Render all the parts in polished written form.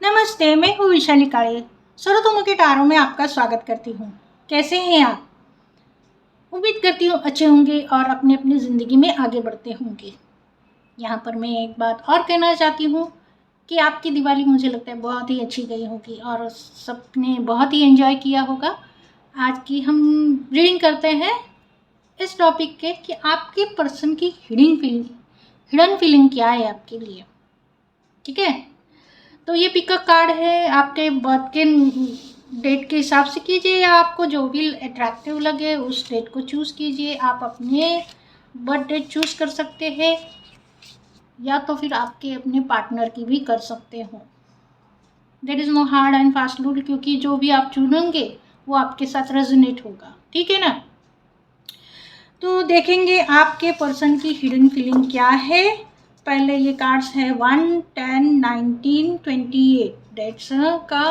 नमस्ते, मैं हूँ विशाली काळे। सर्वतोमुखी के टारों में आपका स्वागत करती हूँ। कैसे हैं आप? उम्मीद करती हूँ अच्छे होंगे और अपनी अपनी ज़िंदगी में आगे बढ़ते होंगे। यहाँ पर मैं एक बात और कहना चाहती हूँ कि आपकी दिवाली मुझे लगता है बहुत ही अच्छी गई होगी और सबने बहुत ही एंजॉय किया होगा। आज की हम रीडिंग करते हैं इस टॉपिक के कि आपके पर्सन की हिडन फीलिंग क्या है आपके लिए। ठीक है, तो ये पिकअप कार्ड है, आपके बर्थ के डेट के हिसाब से कीजिए या आपको जो भी अट्रैक्टिव लगे उस डेट को चूज़ कीजिए। आप अपने बर्थ डेट चूज़ कर सकते हैं या तो फिर आपके अपने पार्टनर की भी कर सकते हो। There is no hard and fast rule, क्योंकि जो भी आप चुनेंगे वो आपके साथ रेजोनेट होगा। ठीक है ना? तो देखेंगे आपके पर्सन की हिडन फीलिंग क्या है। पहले ये कार्ड्स है 1, 10, 19, 28 डेट्स का।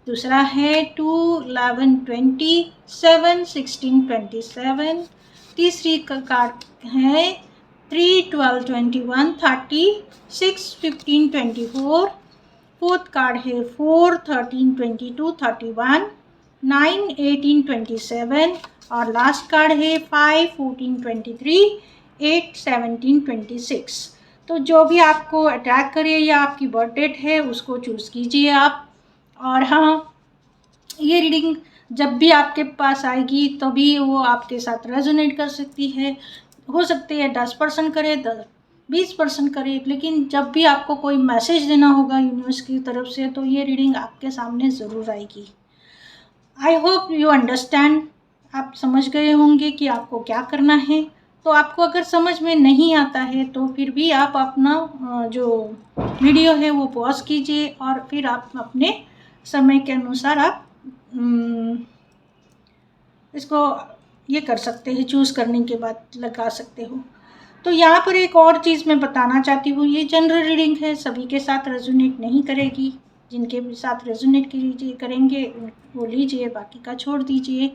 दूसरा है 2, 11, 20, 7, 16, 27। तीसरी का कार्ड है 3, 12, 21, 30, 6, 15, 24। फोर्थ कार्ड है 4, 13, 22, 31, 9, 18, 27 और लास्ट कार्ड है 5, 14, 23, 8, 17, 26। तो जो भी आपको अट्रैक्ट करे या आपकी बर्थ डेट है उसको चूज़ कीजिए आप। और हाँ, ये रीडिंग जब भी आपके पास आएगी तभी वो आपके साथ रेजोनेट कर सकती है। हो सकती है 10% करे, 20% करे, लेकिन जब भी आपको कोई मैसेज देना होगा यूनिवर्स की तरफ से तो ये रीडिंग आपके सामने ज़रूर आएगी। I hope you understand. आप समझ गए होंगे कि आपको क्या करना है। तो आपको अगर समझ में नहीं आता है तो फिर भी आप अपना जो वीडियो है वो पॉज कीजिए और फिर आप अपने समय के अनुसार आप इसको ये कर सकते हैं, चूज़ करने के बाद लगा सकते हो। तो यहाँ पर एक और चीज़ मैं बताना चाहती हूँ, ये जनरल रीडिंग है, सभी के साथ रेजोनेट नहीं करेगी। जिनके भी साथ रेजोनेट करेंगे वो लीजिए, बाकी का छोड़ दीजिए।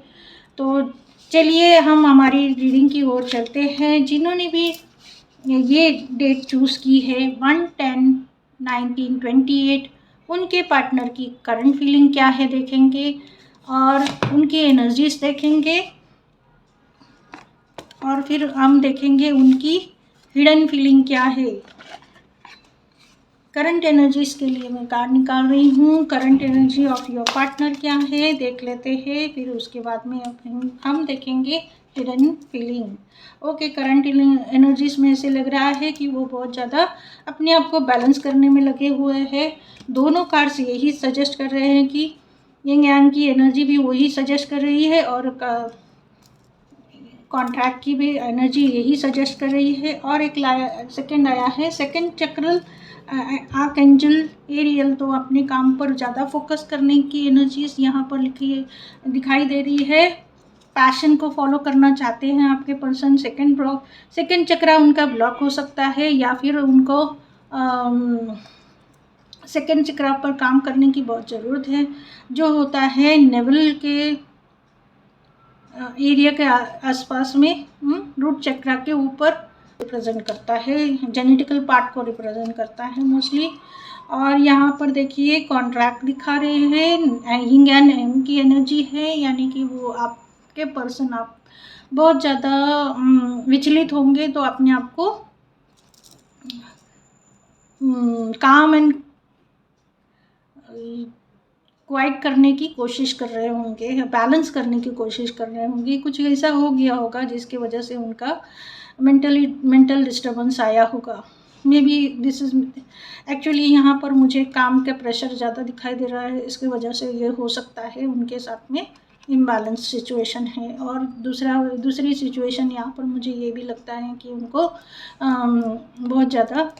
तो चलिए हम हमारी रीडिंग की ओर चलते हैं। जिन्होंने भी ये डेट चूज़ की है 1, 10, 19, 28, उनके पार्टनर की करंट फीलिंग क्या है देखेंगे और उनकी एनर्जीज देखेंगे और फिर हम देखेंगे उनकी हिडन फीलिंग क्या है। करंट एनर्जीज के लिए मैं कार्ड निकाल रही हूँ। Current energy of your partner क्या है देख लेते हैं, फिर उसके बाद में हम देखेंगे hidden feeling. Okay, current energies में से लग रहा है कि वो बहुत ज़्यादा अपने आप को बैलेंस करने में लगे हुए हैं। दोनों कार्ड्स यही सजेस्ट कर रहे हैं कि यिंग यांग की एनर्जी भी वही सजेस्ट कर रही है और कॉन्ट्रैक्ट की भी एनर्जी यही सजेस्ट कर रही है। और एक सेकंड आया है, सेकंड चक्रल आर्क एंजल एरियल, तो अपने काम पर ज़्यादा फोकस करने की एनर्जीज यहाँ पर दिखाई दे रही है। पैशन को फॉलो करना चाहते हैं आपके पर्सन। सेकंड चक्रा उनका ब्लॉक हो सकता है या फिर उनको सेकंड चक्रा पर काम करने की बहुत ज़रूरत है। जो होता है नेवल के एरिया के आसपास में रूट चक्रा के ऊपर रिप्रेजेंट करता है, जेनेटिकल पार्ट को रिप्रेजेंट करता है मोस्टली। और यहाँ पर देखिए कॉन्ट्रैक्ट दिखा रहे हैं, यिंग एंड यांग की एनर्जी है, यानी कि वो आपके पर्सन आप बहुत ज़्यादा विचलित होंगे तो अपने आप को काम एंड क्वाइट करने की कोशिश कर रहे होंगे, बैलेंस करने की कोशिश कर रहे होंगे। कुछ ऐसा हो गया होगा जिसकी वजह से उनका मेंटल डिस्टर्बेंस आया होगा। May be this is actually यहाँ पर मुझे काम का प्रेशर ज़्यादा दिखाई दे रहा है, इसकी वजह से ये हो सकता है उनके साथ में इम्बैलेंस सिचुएशन है। और दूसरी सिचुएशन यहाँ पर मुझे ये भी लगता है कि उनको बहुत ज़्यादा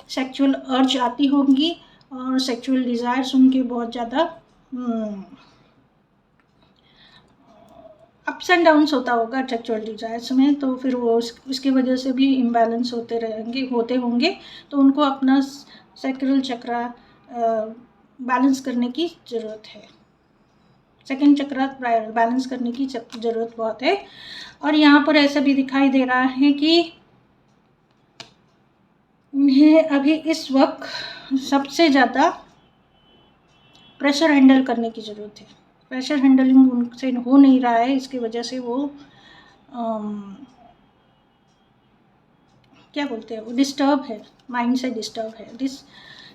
सेक्सुअल अर्ज आती होंगी और सेक्सुअल डिज़ायर्स उनके बहुत ज़्यादा अप्स एंड डाउन्स होता होगा सेक्सुअल डिज़ायर्स में। तो फिर वो उसकी वजह से भी इम्बैलेंस होते होंगे। तो उनको अपना सैक्रल चक्रा बैलेंस करने की ज़रूरत है। सेकंड चक्रा बैलेंस करने की ज़रूरत बहुत है। और यहाँ पर ऐसा भी दिखाई दे रहा है कि उन्हें अभी इस वक्त सबसे ज़्यादा प्रेशर हैंडल करने की ज़रूरत है। प्रेशर हैंडलिंग उनसे हो नहीं रहा है, इसकी वजह से वो क्या बोलते हैं, वो डिस्टर्ब है, माइंड से डिस्टर्ब है।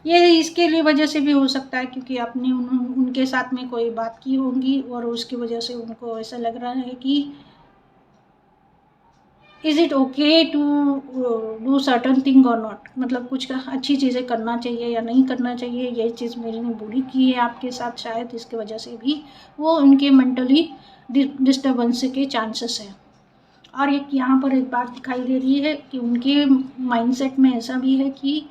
ये इसके लिए वजह से भी हो सकता है क्योंकि आपने उनके साथ में कोई बात की होंगी और उसकी वजह से उनको ऐसा लग रहा है कि is it okay to do certain thing और नॉट, मतलब कुछ अच्छी चीज़ें करना चाहिए या नहीं करना चाहिए, ये चीज़ मेरे ने बुरी की है आपके साथ, शायद इसके वजह से भी वो उनके मेंटली डिस्टर्बेंस के चांसेस हैं। और एक यहाँ पर एक बात दिखाई दे रही है कि उनके माइंडसेट में ऐसा भी है कि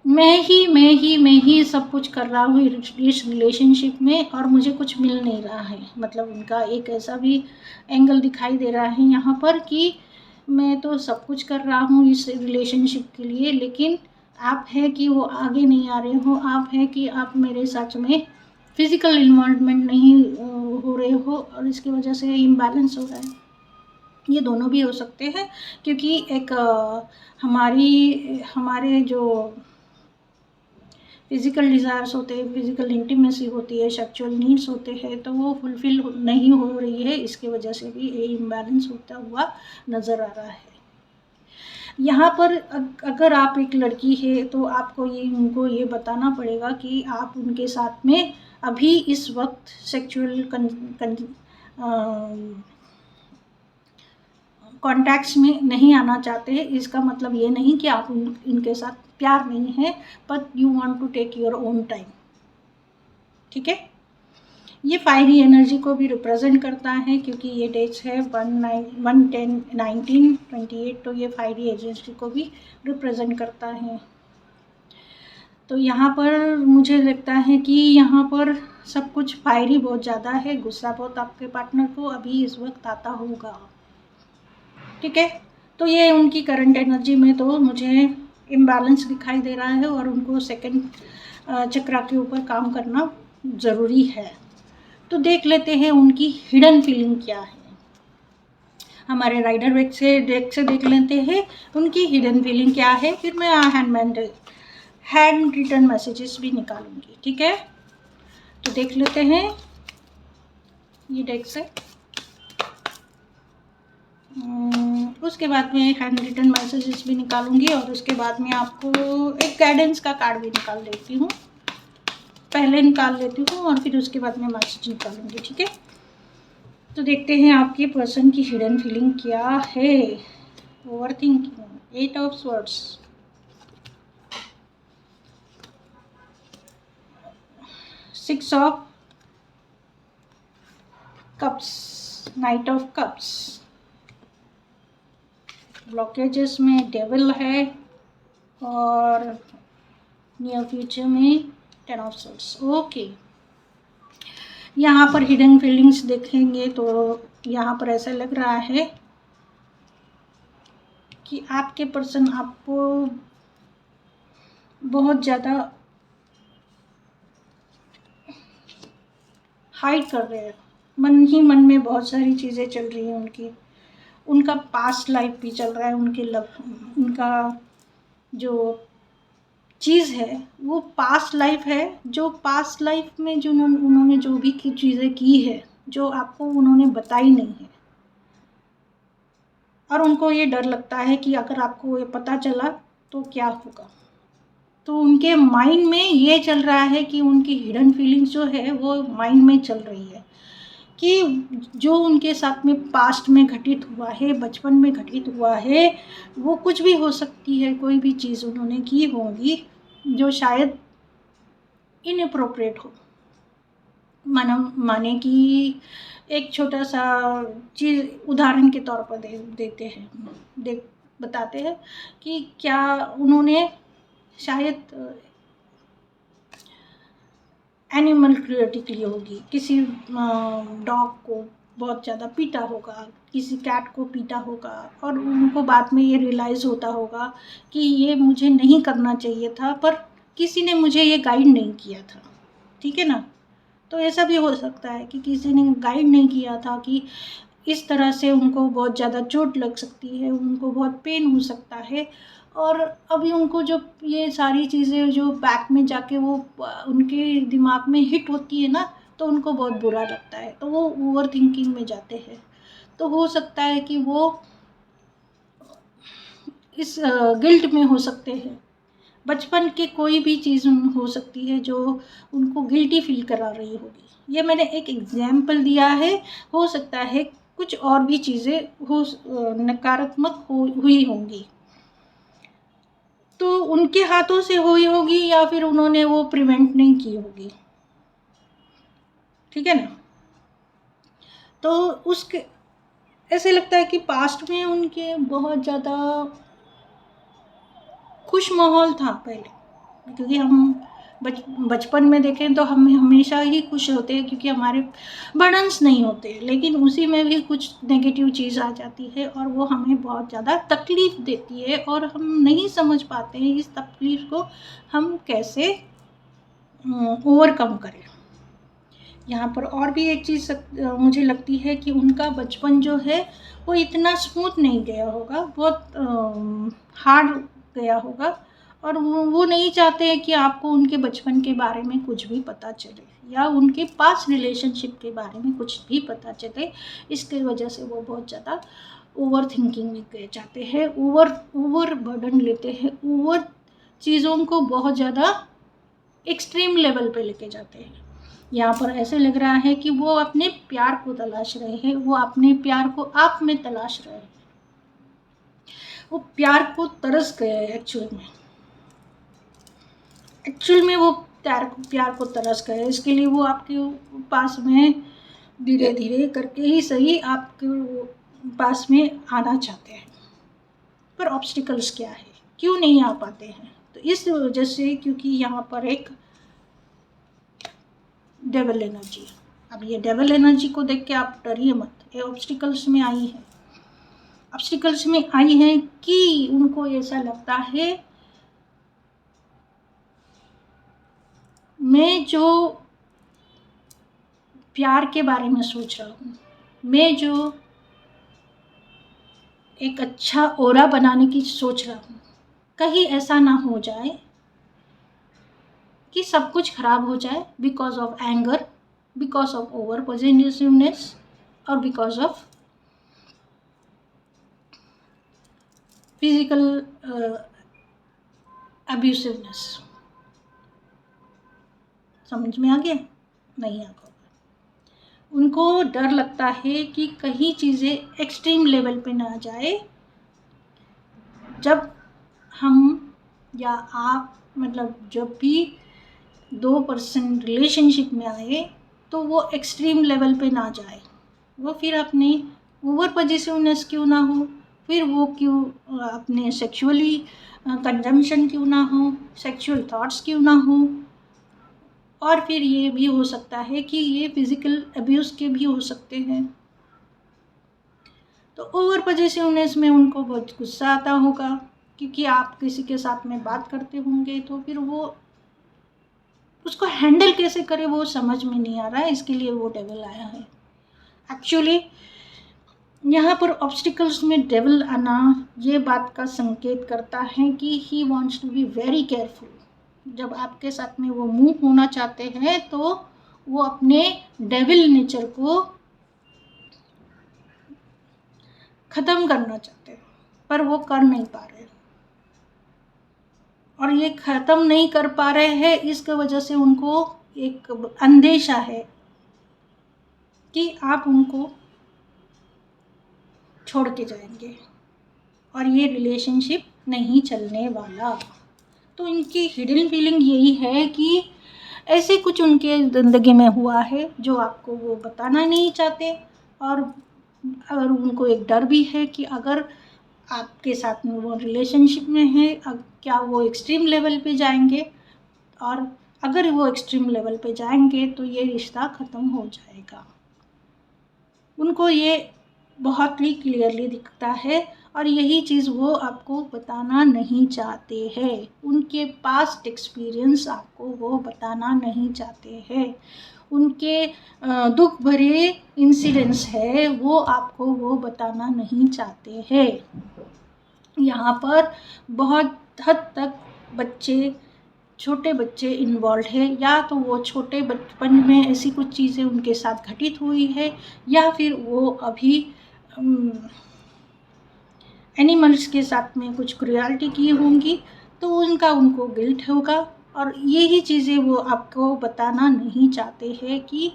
मैं ही सब कुछ कर रहा हूँ इस रिलेशनशिप में और मुझे कुछ मिल नहीं रहा है। मतलब उनका एक ऐसा भी एंगल दिखाई दे रहा है यहाँ पर कि मैं तो सब कुछ कर रहा हूँ इस रिलेशनशिप के लिए, लेकिन आप है कि वो आगे नहीं आ रहे हो, आप है कि आप मेरे सच में फिज़िकल इन्वॉल्वमेंट नहीं हो रहे हो और इसकी वजह से इम्बैलेंस हो रहा है। ये दोनों भी हो सकते हैं क्योंकि एक हमारे जो फिज़िकल डिज़ायर्स होते हैं, फिज़िकल इंटीमेसी होती है, सेक्सुअल नीड्स होते हैं, तो वो फुलफ़िल नहीं हो रही है, इसकी वजह से भी ये इम्बैलेंस होता हुआ नज़र आ रहा है। यहाँ पर अगर आप एक लड़की है तो आपको उनको ये बताना पड़ेगा कि आप उनके साथ में अभी इस वक्त सेक्सुअल कॉन्टैक्ट्स में नहीं आना चाहते हैं। इसका मतलब ये नहीं कि आप इनके साथ प्यार नहीं है, but you want to take your own time. ठीक है, ये फायरी एनर्जी को भी रिप्रेजेंट करता है क्योंकि ये डेट्स है 110 19 28, तो ये फायरी एनर्जी को भी रिप्रेजेंट करता है। तो यहाँ पर मुझे लगता है कि यहाँ पर सब कुछ फायरी बहुत ज़्यादा है, गुस्सा बहुत आपके पार्टनर को अभी इस वक्त आता होगा। ठीक है, तो ये उनकी करंट एनर्जी में तो मुझे इम्बैलेंस दिखाई दे रहा है और उनको सेकंड चक्रा के ऊपर काम करना ज़रूरी है। तो देख लेते हैं उनकी हिडन फीलिंग क्या है। हमारे राइडर डेक से देख लेते हैं उनकी हिडन फीलिंग क्या है, फिर मैं हैंड रिटन मैसेजेस भी निकालूंगी। ठीक है, तो देख लेते हैं ये डेक से। उसके बाद में हैंड रिटन मैसेजेस भी निकालूंगी और उसके बाद में आपको एक गाइडेंस का कार्ड भी निकाल लेती हूँ, पहले निकाल लेती हूँ और फिर उसके बाद में मैसेज निकालूंगी। ठीक है, तो देखते हैं आपके पर्सन की हिडन फीलिंग क्या है। Over thinking, 8 of swords, six of cups, night of cups, blockages में डेविल है और नियर फ्यूचर में 10 ऑफ सोर्ड्स। ओके, यहाँ पर हिडन फीलिंग्स देखेंगे तो यहाँ पर ऐसा लग रहा है कि आपके पर्सन आपको बहुत ज़्यादा हाइड कर रहे हैं, मन ही मन में बहुत सारी चीज़ें चल रही हैं उनका पास्ट लाइफ भी चल रहा है, उनका जो चीज़ है वो पास्ट लाइफ है, जो पास्ट लाइफ में जो उन्होंने जो भी चीज़ें की है जो आपको उन्होंने बताई नहीं है, और उनको ये डर लगता है कि अगर आपको ये पता चला तो क्या होगा। तो उनके माइंड में ये चल रहा है कि उनकी हिडन फीलिंग्स जो है वो माइंड में चल रही है कि जो उनके साथ में पास्ट में घटित हुआ है, बचपन में घटित हुआ है, वो कुछ भी हो सकती है, कोई भी चीज़ उन्होंने की होगी जो शायद इनअप्रोप्रिएट हो। माने कि एक छोटा सा चीज़ उदाहरण के तौर पर बताते हैं कि क्या उन्होंने शायद एनिमल क्रूएल्टी की होगी, किसी डॉग को बहुत ज़्यादा पीटा होगा, किसी कैट को पीटा होगा और उनको बाद में ये रियलाइज़ होता होगा कि ये मुझे नहीं करना चाहिए था, पर किसी ने मुझे ये गाइड नहीं किया था। ठीक है ना, तो ऐसा भी हो सकता है कि किसी ने गाइड नहीं किया था कि इस तरह से उनको बहुत ज़्यादा चोट लग सकती है, उनको बहुत पेन हो सकता है और अभी उनको जब ये सारी चीज़ें जो बैक में जाके वो उनके दिमाग में हिट होती है ना, तो उनको बहुत बुरा लगता है, तो वो ओवर थिंकिंग में जाते हैं। तो हो सकता है कि वो इस गिल्ट में हो सकते हैं। बचपन की कोई भी चीज़ हो सकती है जो उनको गिल्टी फील करा रही होगी। ये मैंने एक एग्जाम्पल दिया है, हो सकता है कुछ और भी चीज़ें हो नकारात्मक हुई होंगी, तो उनके हाथों से हुई होगी या फिर उन्होंने वो प्रिवेंट नहीं की होगी। ठीक है ना। तो उसके ऐसे लगता है कि पास्ट में उनके बहुत ज़्यादा खुश माहौल था पहले, क्योंकि हम बचपन में देखें तो हम हमेशा ही खुश होते हैं क्योंकि हमारे बर्डन्स नहीं होते, लेकिन उसी में भी कुछ नेगेटिव चीज़ आ जाती है और वो हमें बहुत ज़्यादा तकलीफ़ देती है और हम नहीं समझ पाते हैं इस तकलीफ़ को हम कैसे ओवरकम करें। यहाँ पर और भी एक चीज़ मुझे लगती है कि उनका बचपन जो है वो इतना स्मूथ नहीं गया होगा, बहुत हार्ड गया होगा, और वो नहीं चाहते हैं कि आपको उनके बचपन के बारे में कुछ भी पता चले या उनके पास रिलेशनशिप के बारे में कुछ भी पता चले। इसके वजह से वो बहुत ज़्यादा ओवर थिंकिंग में गए जाते हैं, ओवर बर्डन लेते हैं, ओवर चीज़ों को बहुत ज़्यादा एक्सट्रीम लेवल पे लेके जाते हैं। यहाँ पर ऐसे लग रहा है कि वो अपने प्यार को तलाश रहे हैं, वो अपने प्यार को आप में तलाश रहे हैं, वो प्यार को तरस गए हैं एक्चुअल में वो प्यार को तरस गए। इसके लिए वो आपके पास में धीरे धीरे करके ही सही आपके पास में आना चाहते हैं, पर ऑब्स्टिकल्स क्या है, क्यों नहीं आ पाते हैं? तो इस वजह से, क्योंकि यहाँ पर एक डेविल एनर्जी। अब ये डेविल एनर्जी को देख के आप डरिए मत, ये ऑब्स्टिकल्स में आई है। ऑब्स्टिकल्स में आई है कि उनको ऐसा लगता है मैं जो प्यार के बारे में सोच रहा हूँ, मैं जो एक अच्छा ओरा बनाने की सोच रहा हूँ, कहीं ऐसा ना हो जाए कि सब कुछ खराब हो जाए because of anger, because of over positiveness और बिकॉज ऑफ फिजिकल अब्यूसिवनेस। समझ में आ गया? नहीं आ गया। उनको डर लगता है कि कहीं चीज़ें एक्सट्रीम लेवल पे ना जाए। जब हम या आप, मतलब जब भी दो पर्सन रिलेशनशिप में आए तो वो एक्सट्रीम लेवल पे ना जाए, वो फिर अपने ओवर पॉजिटिवनेस क्यों ना हो, फिर वो क्यों अपने सेक्सुअली कंजम्पशन क्यों ना हो, सेक्सुअल थॉट्स क्यों ना हो, और फिर ये भी हो सकता है कि ये फिजिकल अब्यूज़ के भी हो सकते हैं। तो ओवर पॉजिटिवनेस में उनको बहुत गुस्सा आता होगा, क्योंकि आप किसी के साथ में बात करते होंगे तो फिर वो उसको हैंडल कैसे करे वो समझ में नहीं आ रहा है, इसके लिए वो डेविल आया है। एक्चुअली यहाँ पर ऑब्स्टिकल्स में डेविल आना ये बात का संकेत करता है कि he wants to be very careful. जब आपके साथ में वो मूव होना चाहते हैं तो वो अपने डेविल नेचर को ख़त्म करना चाहते हैं, पर वो कर नहीं पा रहे, और ये ख़त्म नहीं कर पा रहे हैं इसकी वजह से उनको एक अंदेशा है कि आप उनको छोड़ के जाएंगे और ये रिलेशनशिप नहीं चलने वाला। तो इनकी हिडन फीलिंग यही है कि ऐसे कुछ उनके ज़िंदगी में हुआ है जो आपको वो बताना नहीं चाहते, और अगर उनको एक डर भी है कि अगर आपके साथ में वो रिलेशनशिप में है क्या वो एक्सट्रीम लेवल पे जाएंगे, और अगर वो एक्सट्रीम लेवल पे जाएंगे तो ये रिश्ता ख़त्म हो जाएगा। उनको ये बहुत ही क्लियरली दिखता है और यही चीज़ वो आपको बताना नहीं चाहते हैं। उनके पास्ट एक्सपीरियंस आपको वो बताना नहीं चाहते हैं। उनके दुख भरे इंसिडेंट्स है वो आपको वो बताना नहीं चाहते हैं। यहाँ पर बहुत हद तक छोटे बच्चे इन्वॉल्व है, या तो वो छोटे बचपन में ऐसी कुछ चीज़ें उनके साथ घटित हुई है, या फिर वो अभी एनिमल्स के साथ में कुछ क्रुएल्टी की होंगी, तो उनको गिल्ट होगा। और यही चीज़ें वो आपको बताना नहीं चाहते हैं कि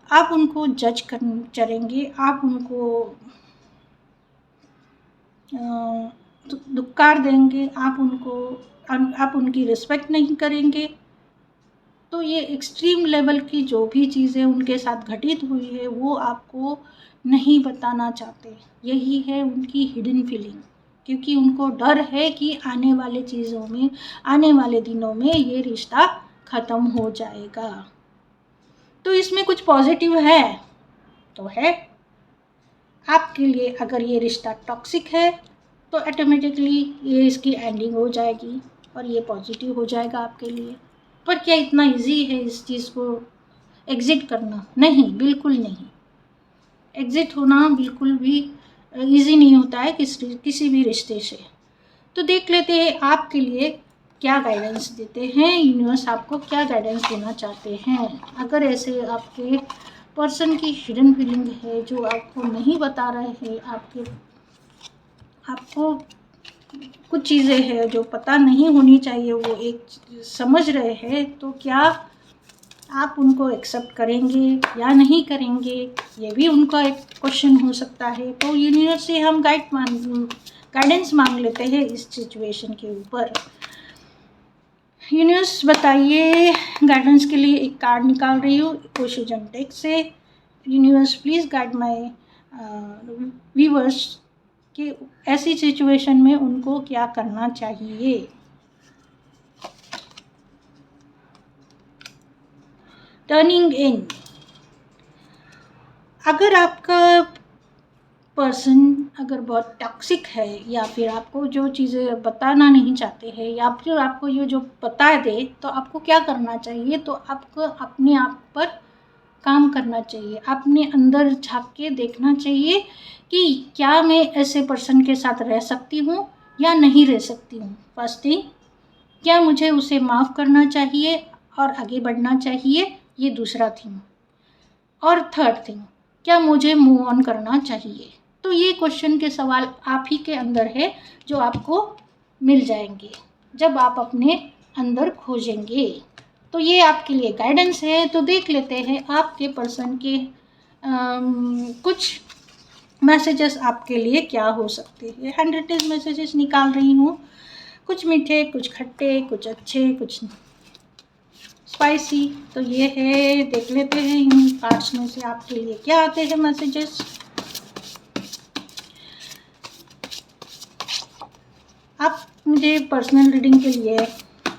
आप उनको जज करेंगे, आप उनको दुक्कार देंगे, आप उनकी रिस्पेक्ट नहीं करेंगे। तो ये एक्सट्रीम लेवल की जो भी चीज़ें उनके साथ घटित हुई है वो आपको नहीं बताना चाहते। यही है उनकी हिडन फीलिंग, क्योंकि उनको डर है कि आने वाले दिनों में ये रिश्ता ख़त्म हो जाएगा। तो इसमें कुछ पॉजिटिव है तो है आपके लिए। अगर ये रिश्ता टॉक्सिक है तो ऑटोमेटिकली ये इसकी एंडिंग हो जाएगी और ये पॉजिटिव हो जाएगा आपके लिए। पर क्या इतना इजी है इस चीज़ को एग्जिट करना? नहीं, बिल्कुल नहीं। एग्जिट होना बिल्कुल भी इजी नहीं होता है किसी भी रिश्ते से। तो देख लेते हैं आपके लिए क्या गाइडेंस देते हैं यूनिवर्स, आपको क्या गाइडेंस देना चाहते हैं। अगर ऐसे आपके पर्सन की हिडन फीलिंग है जो आपको नहीं बता रहे हैं, आपको कुछ चीज़ें हैं जो पता नहीं होनी चाहिए वो एक समझ रहे हैं, तो क्या आप उनको एक्सेप्ट करेंगे या नहीं करेंगे, ये भी उनका एक क्वेश्चन हो सकता है। तो यूनिवर्स से हम गाइडेंस मांग लेते हैं इस सिचुएशन के ऊपर। यूनिवर्स बताइए, गाइडेंस के लिए एक कार्ड निकाल रही हूँ ओशोजन टेक से। Universe please guide my viewers कि ऐसी सिचुएशन में उनको क्या करना चाहिए। टर्निंग इन, अगर आपका पर्सन अगर बहुत टॉक्सिक है या फिर आपको जो चीज़ें बताना नहीं चाहते हैं या फिर आपको ये जो बता दे, तो आपको क्या करना चाहिए? तो आपको अपने आप पर काम करना चाहिए, अपने अंदर झांक के देखना चाहिए कि क्या मैं ऐसे पर्सन के साथ रह सकती हूँ या नहीं रह सकती हूँ। फर्स्ट थिंग, क्या मुझे उसे माफ़ करना चाहिए और आगे बढ़ना चाहिए, ये दूसरा थिंग। और थर्ड थिंग, क्या मुझे मूव ऑन करना चाहिए। तो ये क्वेश्चन के सवाल आप ही के अंदर है जो आपको मिल जाएंगे जब आप अपने अंदर खोजेंगे। तो ये आपके लिए गाइडेंस है। तो देख लेते हैं आपके पर्सन के कुछ मैसेजेस आपके लिए क्या हो सकते हैं। 100 मैसेजेस निकाल रही हूँ, कुछ मीठे, कुछ खट्टे, कुछ अच्छे, कुछ स्पाइसी। तो ये है, देख लेते हैं इन कार्ड्स में से आपके लिए क्या आते हैं मैसेजेस। आप मुझे पर्सनल रीडिंग के लिए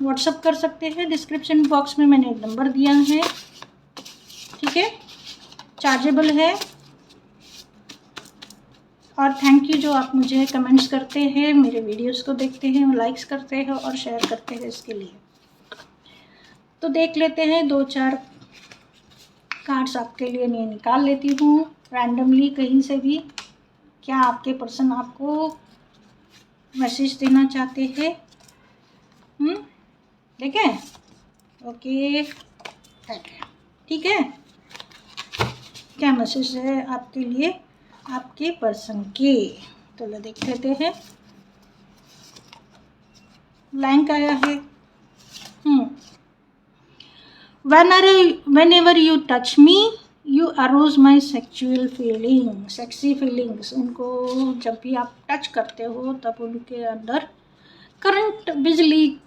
व्हाट्सअप कर सकते हैं, डिस्क्रिप्शन बॉक्स में मैंने नंबर दिया है, ठीक है, चार्जेबल है। और थैंक यू जो आप मुझे कमेंट्स करते हैं, मेरे वीडियोस को देखते हैं, लाइक्स करते हैं और शेयर करते हैं, इसके लिए। तो देख लेते हैं, 2-4 कार्ड्स आपके लिए मैं निकाल लेती हूँ रैंडमली कहीं से भी। क्या आपके पर्सन आपको मैसेज देना चाहते हैं? देखें, ओके, ठीक है। क्या मैसेज है आपके लिए आपके पर्सन के? तो लो देख लेते हैं। ब्लैंक आया है। Whenever you touch me, you arouse my sexual feelings, sexy feelings। उनको जब भी आप टच करते हो तब उनके अंदर करंट, बिजली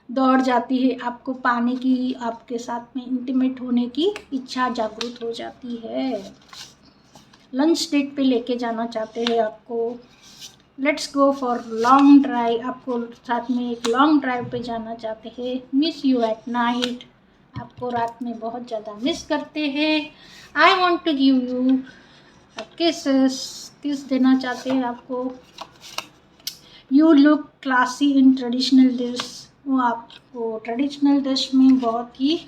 दौड़ जाती है, आपको पाने की, आपके साथ में इंटीमेट होने की इच्छा जागृत हो जाती है। लंच डेट पे लेके जाना चाहते हैं आपको। Let's go for long drive, आपको साथ में एक लॉन्ग ड्राइव पे जाना चाहते हैं। मिस यू एट नाइट, आपको रात में बहुत ज़्यादा मिस करते हैं। I want to give you kiss देना चाहते हैं आपको। You look classy in traditional dress, वो आपको ट्रेडिशनल ड्रेस में बहुत ही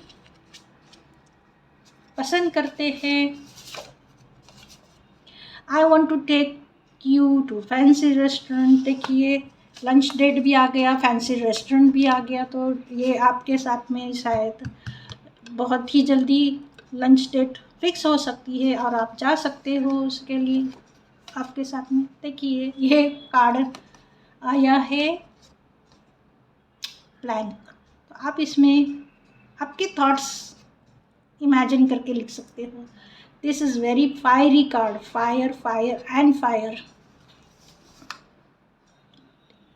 पसंद करते हैं। I want to take you to fancy restaurant. देखिए लंच डेट भी आ गया, फैंसी रेस्टोरेंट भी आ गया, तो ये आपके साथ में शायद बहुत ही जल्दी लंच डेट फिक्स हो सकती है और आप जा सकते हो उसके लिए आपके साथ में। देखिए ये कार्ड आया है प्लान, तो आप इसमें आपके थॉट्स इमेजिन करके लिख सकते हो। This is very fiery card, fire fire and fire.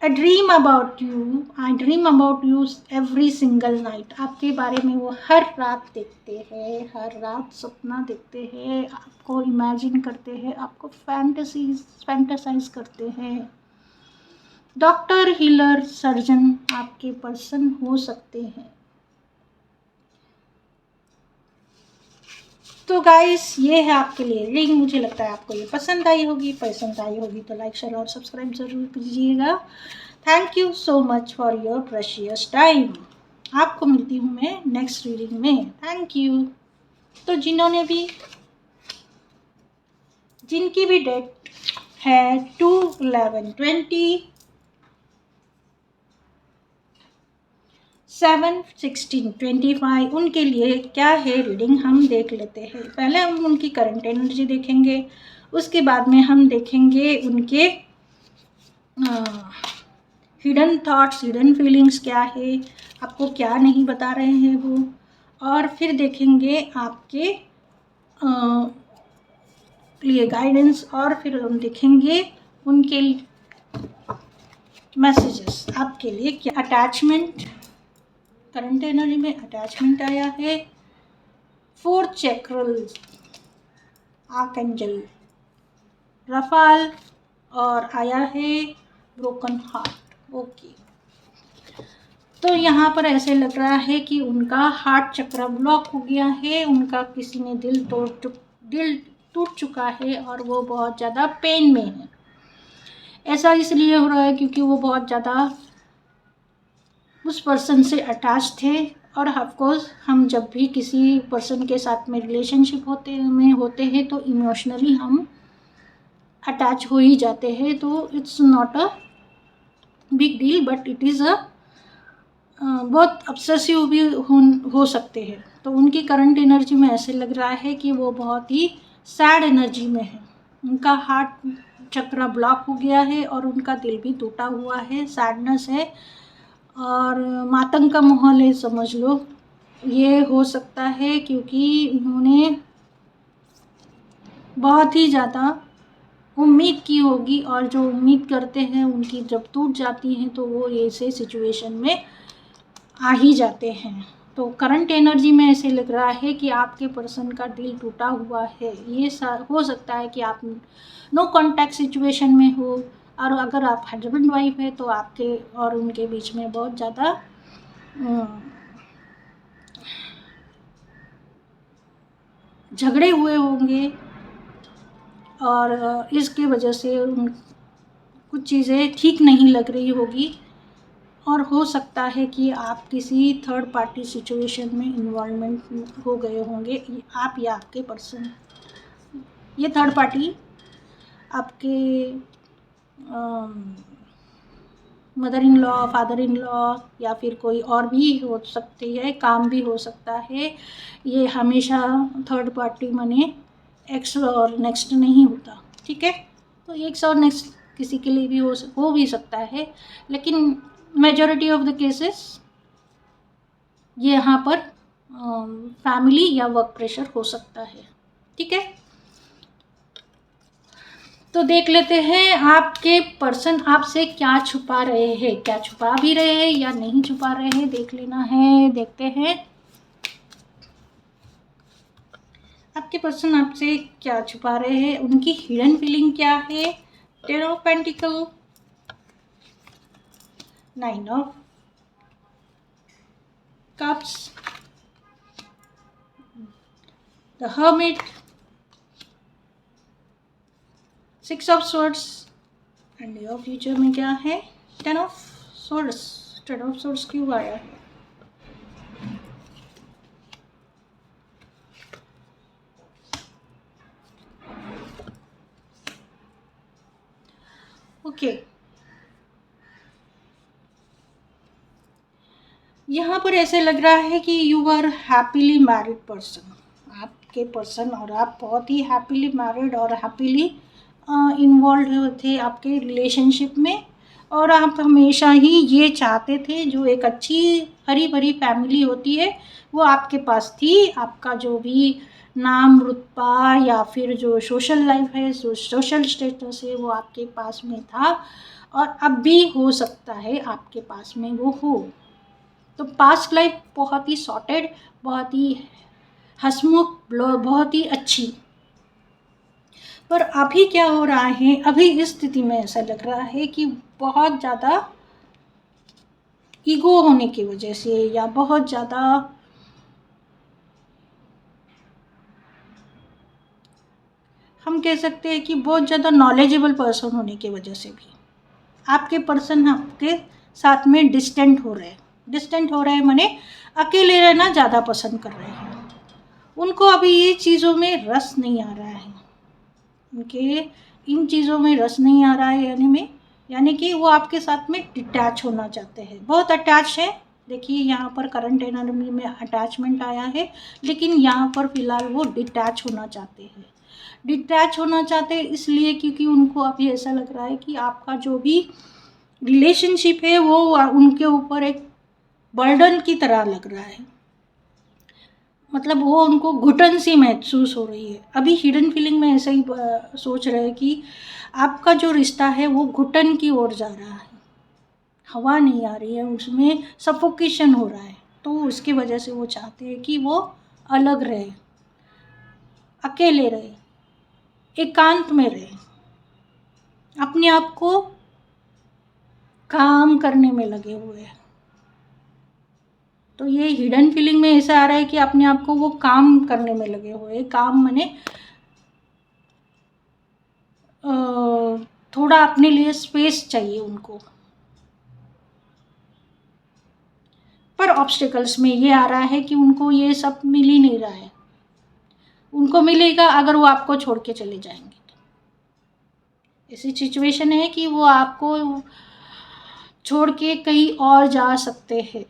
I dream about you, I dream about you every single night। आपके बारे में वो हर रात देखते हैं, हर रात सपना देखते हैं, आपको इमेजिन करते हैं, आपको फैंटेसाइज करते हैं। डॉक्टर, हीलर, सर्जन आपके पर्सन हो सकते हैं। तो गाइस ये है आपके लिए रीडिंग। मुझे लगता है आपको ये पसंद आई होगी। पसंद आई होगी तो लाइक शेयर और सब्सक्राइब ज़रूर कीजिएगा। Thank you so much for your precious time. आपको मिलती हूँ मैं नेक्स्ट रीडिंग में। Thank you. तो जिनकी भी डेट है 2/11/20, 7/16/25, उनके लिए क्या है रीडिंग हम देख लेते हैं। पहले हम उनकी करंट एनर्जी देखेंगे, उसके बाद में हम देखेंगे उनके हिडन थॉट्स, हिडन फीलिंग्स क्या है, आपको क्या नहीं बता रहे हैं वो, और फिर देखेंगे आपके लिए गाइडेंस, और फिर हम देखेंगे उनके मैसेजेस आपके लिए क्या। अटैचमेंट, करंट एनर्जी में अटैचमेंट आया है। 4 चक्रल्स, आर्कएंजल रफाल, और आया है ब्रोकन हार्ट। ओके, तो यहाँ पर ऐसे लग रहा है कि उनका हार्ट चक्र ब्लॉक हो गया है, उनका किसी ने दिल टूट चुका है और वो बहुत ज़्यादा पेन में है। ऐसा इसलिए हो रहा है क्योंकि वो बहुत ज़्यादा उस पर्सन से अटैच थे, और ऑफकोर्स हम जब भी किसी पर्सन के साथ में रिलेशनशिप होते हैं तो इमोशनली हम अटैच हो ही जाते हैं। तो it's not a big deal, but it is a बहुत ऑब्सेसिव भी हो सकते हैं। तो उनकी करंट एनर्जी में ऐसे लग रहा है कि वो बहुत ही सैड एनर्जी में है। उनका हार्ट चक्र ब्लॉक हो गया है और उनका दिल भी टूटा हुआ है, सैडनेस है और मातम का माहौल है समझ लो। ये हो सकता है क्योंकि उन्होंने बहुत ही ज़्यादा उम्मीद की होगी, और जो उम्मीद करते हैं उनकी जब टूट जाती हैं तो वो ऐसे सिचुएशन में आ ही जाते हैं। तो करंट एनर्जी में ऐसे लग रहा है कि आपके पर्सन का दिल टूटा हुआ है। ये हो सकता है कि आप नो कांटेक्ट सिचुएशन में हो, और अगर आप हस्बैंड वाइफ है तो आपके और उनके बीच में बहुत ज़्यादा झगड़े हुए होंगे, और इसकी वजह से कुछ चीज़ें ठीक नहीं लग रही होगी, और हो सकता है कि आप किसी थर्ड पार्टी सिचुएशन में इन्वॉल्वमेंट हो गए होंगे, आप या आपके पर्सन। ये थर्ड पार्टी आपके mother in law, father in law, या फिर कोई और भी हो सकती है, काम भी हो सकता है। ये हमेशा थर्ड पार्टी माने एक्स और नेक्स्ट नहीं होता, ठीक है। तो एक्स और नेक्स्ट किसी के लिए भी हो भी सकता है, लेकिन मेजॉरिटी ऑफ द केसेस ये यहाँ पर फैमिली या वर्क प्रेशर हो सकता है, ठीक है। तो देख लेते हैं आपके पर्सन आपसे क्या छुपा रहे हैं, क्या छुपा भी रहे हैं या नहीं छुपा रहे हैं, देख लेना है। देखते हैं आपके पर्सन आपसे क्या छुपा रहे हैं, उनकी हिडन फीलिंग क्या है। 10 of pentacle, 9 of cups, the hermit, 6 of swords, and your future में क्या है, 10 ऑफ स्वॉर्ड्स। 10 ऑफ स्वॉर्ड्स क्यों आया है? ओके, यहाँ पर ऐसे लग रहा है कि you are happily married person, आपके पर्सन और आप बहुत ही हैप्पीली मैरिड और हैप्पीली इन्वॉल्व थे आपके रिलेशनशिप में, और आप हमेशा ही ये चाहते थे जो एक अच्छी हरी भरी फैमिली होती है वो आपके पास थी। आपका जो भी नाम रुतबा या फिर जो सोशल लाइफ है, जो सोशल स्टेटस है, वो आपके पास में था और अब भी हो सकता है आपके पास में वो हो। तो पास्ट लाइफ बहुत ही सॉर्टेड, बहुत ही हंसमुख, बहुत ही अच्छी। पर अभी क्या हो रहा है, अभी इस स्थिति में ऐसा लग रहा है कि बहुत ज़्यादा ईगो होने की वजह से या बहुत ज़्यादा हम कह सकते हैं कि बहुत ज़्यादा नॉलेजेबल पर्सन होने की वजह से भी आपके पर्सन आपके साथ में डिस्टेंट हो रहे हैं। डिस्टेंट हो रहे हैं माने अकेले रहना ज़्यादा पसंद कर रहे हैं। उनको अभी ये चीज़ों में रस नहीं आ रहा है, उनके इन चीज़ों में रस नहीं आ रहा है, यानी कि वो आपके साथ में डिटैच होना चाहते हैं। बहुत अटैच है, देखिए यहाँ पर करंट एनर्जी में अटैचमेंट आया है, लेकिन यहाँ पर फिलहाल वो डिटैच होना चाहते हैं। डिटैच होना चाहते हैं इसलिए क्योंकि उनको अभी ऐसा लग रहा है कि आपका जो भी रिलेशनशिप है वो उनके ऊपर एक बर्डन की तरह लग रहा है, मतलब वो उनको घुटन सी महसूस हो रही है। अभी हिडन फीलिंग में ऐसा ही सोच रहे हैं कि आपका जो रिश्ता है वो घुटन की ओर जा रहा है, हवा नहीं आ रही है, उसमें सफोकेशन हो रहा है। तो उसकी वजह से वो चाहते हैं कि वो अलग रहे, अकेले रहे, एकांत में रहे, अपने आप को काम करने में लगे हुए हैं। तो ये हिडन फीलिंग में ऐसा आ रहा है कि अपने आप को वो काम करने में लगे हुए हैं। काम माने थोड़ा अपने लिए स्पेस चाहिए उनको। पर ऑब्स्टिकल्स में ये आ रहा है कि उनको ये सब मिल ही नहीं रहा है। उनको मिलेगा अगर वो आपको छोड़ के चले जाएंगे। ऐसी सिचुएशन है कि वो आपको छोड़ के कहीं और जा सकते हैं।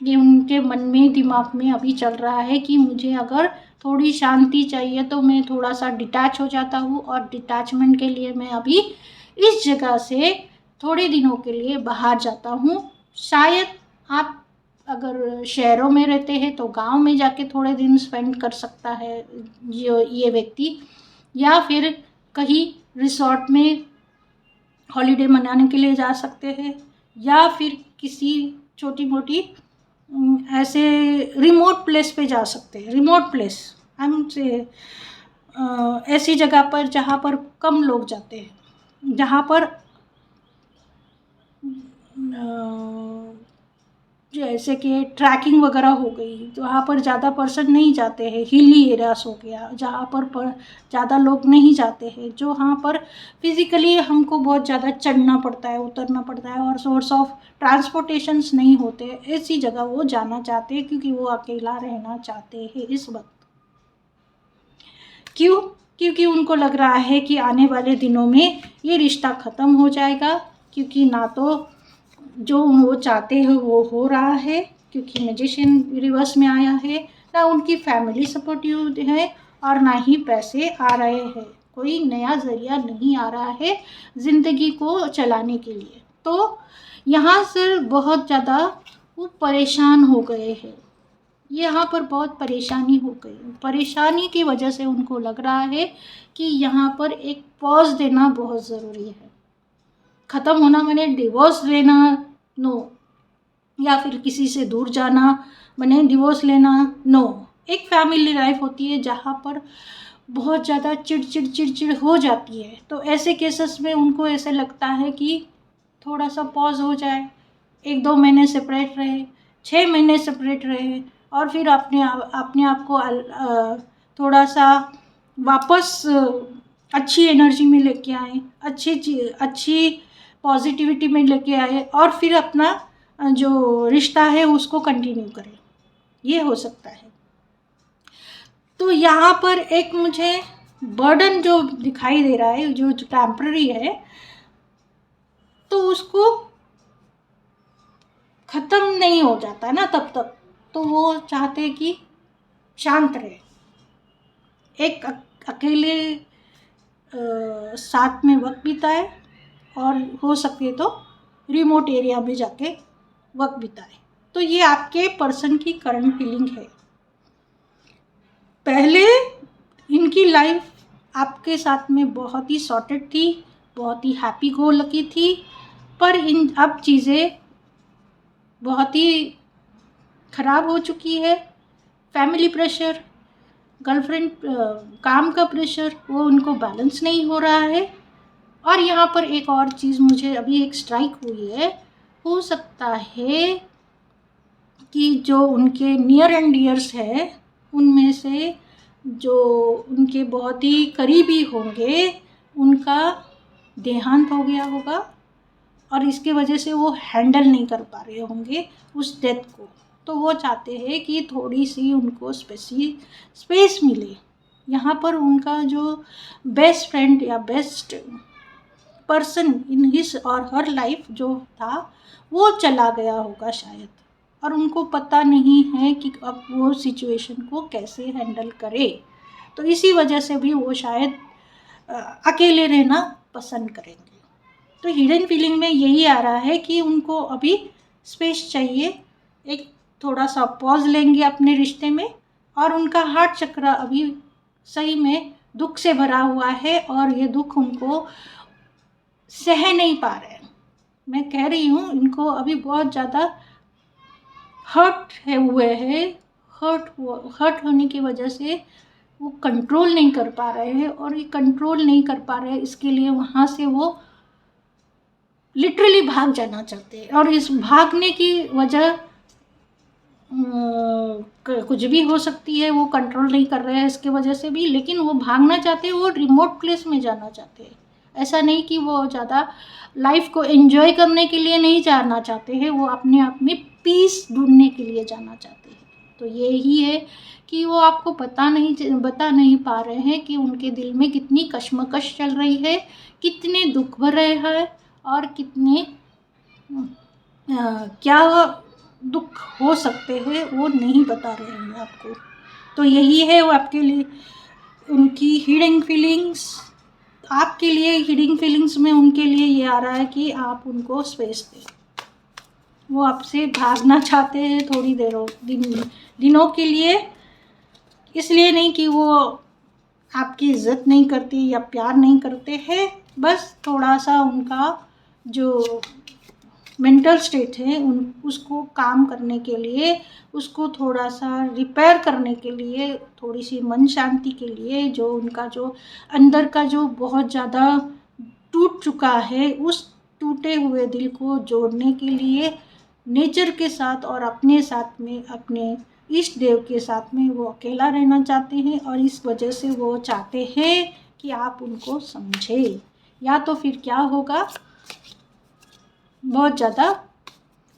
ये उनके मन में, दिमाग में अभी चल रहा है कि मुझे अगर थोड़ी शांति चाहिए तो मैं थोड़ा सा डिटैच हो जाता हूँ, और डिटैचमेंट के लिए मैं अभी इस जगह से थोड़े दिनों के लिए बाहर जाता हूँ। शायद आप अगर शहरों में रहते हैं तो गांव में जाके थोड़े दिन स्पेंड कर सकता है ये व्यक्ति, या फिर कहीं रिसोर्ट में हॉलीडे मनाने के लिए जा सकते हैं, या फिर किसी छोटी मोटी ऐसे रिमोट प्लेस पे जा सकते हैं। रिमोट प्लेस हम से ऐसी जगह पर जहाँ पर कम लोग जाते हैं, जहाँ पर जैसे कि ट्रैकिंग वगैरह हो गई, तो वहाँ पर ज़्यादा पर्सन नहीं जाते हैं। हिली एरियाज हो गया जहाँ पर ज़्यादा लोग नहीं जाते हैं, जो वहाँ पर फिज़िकली हमको बहुत ज़्यादा चढ़ना पड़ता है, उतरना पड़ता है, और सोर्स ऑफ ट्रांसपोर्टेशंस नहीं होते। ऐसी जगह वो जाना चाहते हैं क्योंकि वो अकेला रहना चाहते हैं इस वक्त। क्यों? क्योंकि उनको लग रहा है कि आने वाले दिनों में ये रिश्ता ख़त्म हो जाएगा, क्योंकि ना तो जो वो चाहते हैं वो हो रहा है, क्योंकि मैजिशियन रिवर्स में आया है, ना उनकी फैमिली सपोर्टिव है और ना ही पैसे आ रहे हैं। कोई नया ज़रिया नहीं आ रहा है ज़िंदगी को चलाने के लिए। तो यहाँ से बहुत ज़्यादा वो परेशान हो गए हैं, यहाँ पर बहुत परेशानी हो गई। परेशानी की वजह से उनको लग रहा है कि यहाँ पर एक पॉज देना बहुत ज़रूरी है। ख़त्म होना माने डिवोर्स लेना नो, या फिर किसी से दूर जाना माने डिवोर्स लेना नो। एक फैमिली लाइफ होती है जहाँ पर बहुत ज़्यादा चिड़चिड़ हो जाती है। तो ऐसे केसेस में उनको ऐसे लगता है कि थोड़ा सा पॉज हो जाए, 1-2 महीने सेपरेट रहे, 6 महीने सेपरेट रहे, और फिर अपने आप को थोड़ा सा वापस अच्छी एनर्जी में लेके आए, अच्छी पॉजिटिविटी में लेके आए, और फिर अपना जो रिश्ता है उसको कंटिन्यू करें। ये हो सकता है। तो यहाँ पर एक मुझे बर्डन जो दिखाई दे रहा है, जो टेम्पररी है, तो उसको ख़त्म नहीं हो जाता है ना तब तक, तो वो चाहते हैं कि शांत रहे, एक अकेले साथ में वक्त बिताए, और हो सके तो रिमोट एरिया में जाके वक्त बिताए। तो ये आपके पर्सन की करंट फीलिंग है। पहले इनकी लाइफ आपके साथ में बहुत ही सॉर्टेड थी, बहुत ही हैप्पी गो लकी थी, पर अब चीज़ें बहुत ही ख़राब हो चुकी है। फैमिली प्रेशर, गर्लफ्रेंड काम का प्रेशर, वो उनको बैलेंस नहीं हो रहा है। और यहाँ पर एक और चीज़ मुझे अभी एक स्ट्राइक हुई है, हो सकता है कि जो उनके नियर एंड डियर्स है, उनमें से जो उनके बहुत ही करीबी होंगे, उनका देहांत हो गया होगा, और इसके वजह से वो हैंडल नहीं कर पा रहे होंगे उस डेथ को। तो वो चाहते हैं कि थोड़ी सी उनको स्पेस मिले। यहाँ पर उनका जो बेस्ट फ्रेंड या बेस्ट पर्सन इन हिज और हर लाइफ जो था, वो चला गया होगा शायद, और उनको पता नहीं है कि अब वो सिचुएशन को कैसे हैंडल करे। तो इसी वजह से भी वो शायद अकेले रहना पसंद करेंगे। तो हिडन फीलिंग में यही आ रहा है कि उनको अभी स्पेस चाहिए, एक थोड़ा सा पॉज लेंगे अपने रिश्ते में, और उनका हार्ट चक्र अभी सही में दुख से भरा हुआ है, और ये दुख उनको सह नहीं पा रहे हैं। मैं कह रही हूँ, इनको अभी बहुत ज़्यादा हर्ट हुए हैं। हर्ट होने की वजह से वो कंट्रोल नहीं कर पा रहे हैं, और ये कंट्रोल नहीं कर पा रहे हैं, इसके लिए वहाँ से वो लिटरली भाग जाना चाहते हैं। और इस भागने की वजह कुछ भी हो सकती है, वो कंट्रोल नहीं कर रहे हैं इसके वजह से भी, लेकिन वो भागना चाहते हैं, वो रिमोट प्लेस में जाना चाहते हैं। ऐसा नहीं कि वो ज़्यादा लाइफ को एंजॉय करने के लिए नहीं जाना चाहते हैं, वो अपने आप में पीस ढूंढने के लिए जाना चाहते हैं। तो यही है कि वो आपको बता नहीं पा रहे हैं कि उनके दिल में कितनी कश्मकश चल रही है, कितने दुख भर रहे हैं, और कितने क्या दुख हो सकते हैं, वो नहीं बता रहे हैं आपको। तो यही है वो आपके लिए उनकी हिडन फीलिंग्स। आपके लिए हिडन फीलिंग्स में उनके लिए ये आ रहा है कि आप उनको स्पेस दें। वो आपसे भागना चाहते हैं थोड़ी दिनों के लिए, इसलिए नहीं कि वो आपकी इज़्ज़त नहीं करती या प्यार नहीं करते हैं, बस थोड़ा सा उनका जो मेंटल स्टेट है उसको काम करने के लिए, उसको थोड़ा सा रिपेयर करने के लिए, थोड़ी सी मन शांति के लिए, जो उनका जो अंदर का जो बहुत ज़्यादा टूट चुका है, उस टूटे हुए दिल को जोड़ने के लिए नेचर के साथ और अपने साथ में, अपने इष्ट देव के साथ में वो अकेला रहना चाहते हैं। और इस वजह से वो चाहते हैं कि आप उनको समझें, या तो फिर क्या होगा, बहुत ज़्यादा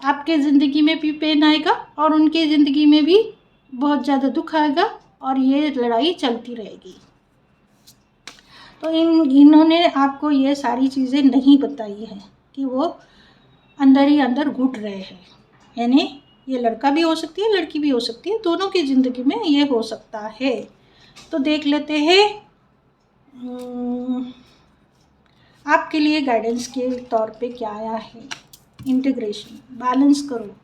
आपके ज़िंदगी में भी पेन आएगा, और उनके ज़िंदगी में भी बहुत ज़्यादा दुख आएगा, और ये लड़ाई चलती रहेगी। तो इन्होंने आपको ये सारी चीज़ें नहीं बताई है कि वो अंदर ही अंदर घुट रहे हैं। यानी ये लड़का भी हो सकती है, लड़की भी हो सकती है, दोनों की ज़िंदगी में ये हो सकता है। तो देख लेते हैं आपके लिए गाइडेंस के तौर पे क्या आया है। इंटीग्रेशन, बैलेंस करो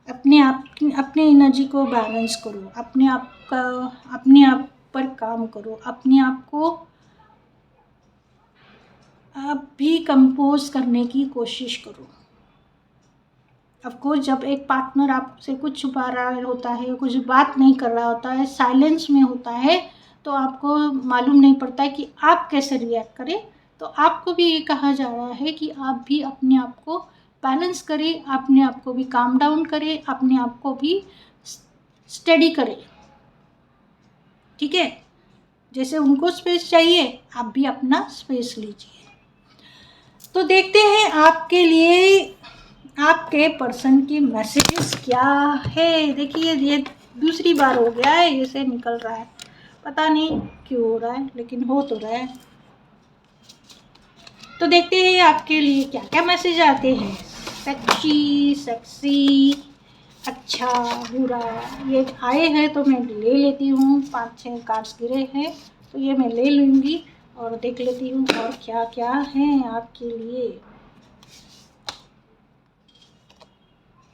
अपने एनर्जी को, बैलेंस करो अपने आप पर काम करो, अपने आप को आप भी कंपोज करने की कोशिश करो। ऑफकोर्स जब एक पार्टनर आपसे कुछ छुपा रहा होता है, कुछ बात नहीं कर रहा होता है, साइलेंस में होता है, तो आपको मालूम नहीं पड़ता है कि आप कैसे रिएक्ट करें। तो आपको भी ये कहा जा रहा है कि आप भी अपने आप को बैलेंस करें, अपने आप को भी काम डाउन करें, अपने आप को भी स्टडी करें। ठीक है, जैसे उनको स्पेस चाहिए, आप भी अपना स्पेस लीजिए। तो देखते हैं आपके लिए आपके पर्सन की मैसेजेस क्या है। देखिए, ये दूसरी बार हो गया है, ऐसे निकल रहा है, पता नहीं क्यों हो रहा है, लेकिन हो तो रहा है। तो देखते हैं आपके लिए क्या क्या मैसेज आते हैं। सेक्सी, अच्छा बुरा, ये आए हैं तो मैं ले लेती हूँ। 5-6 कार्ड्स गिरे हैं तो ये मैं ले लूँगी और देख लेती हूँ और क्या क्या है आपके लिए।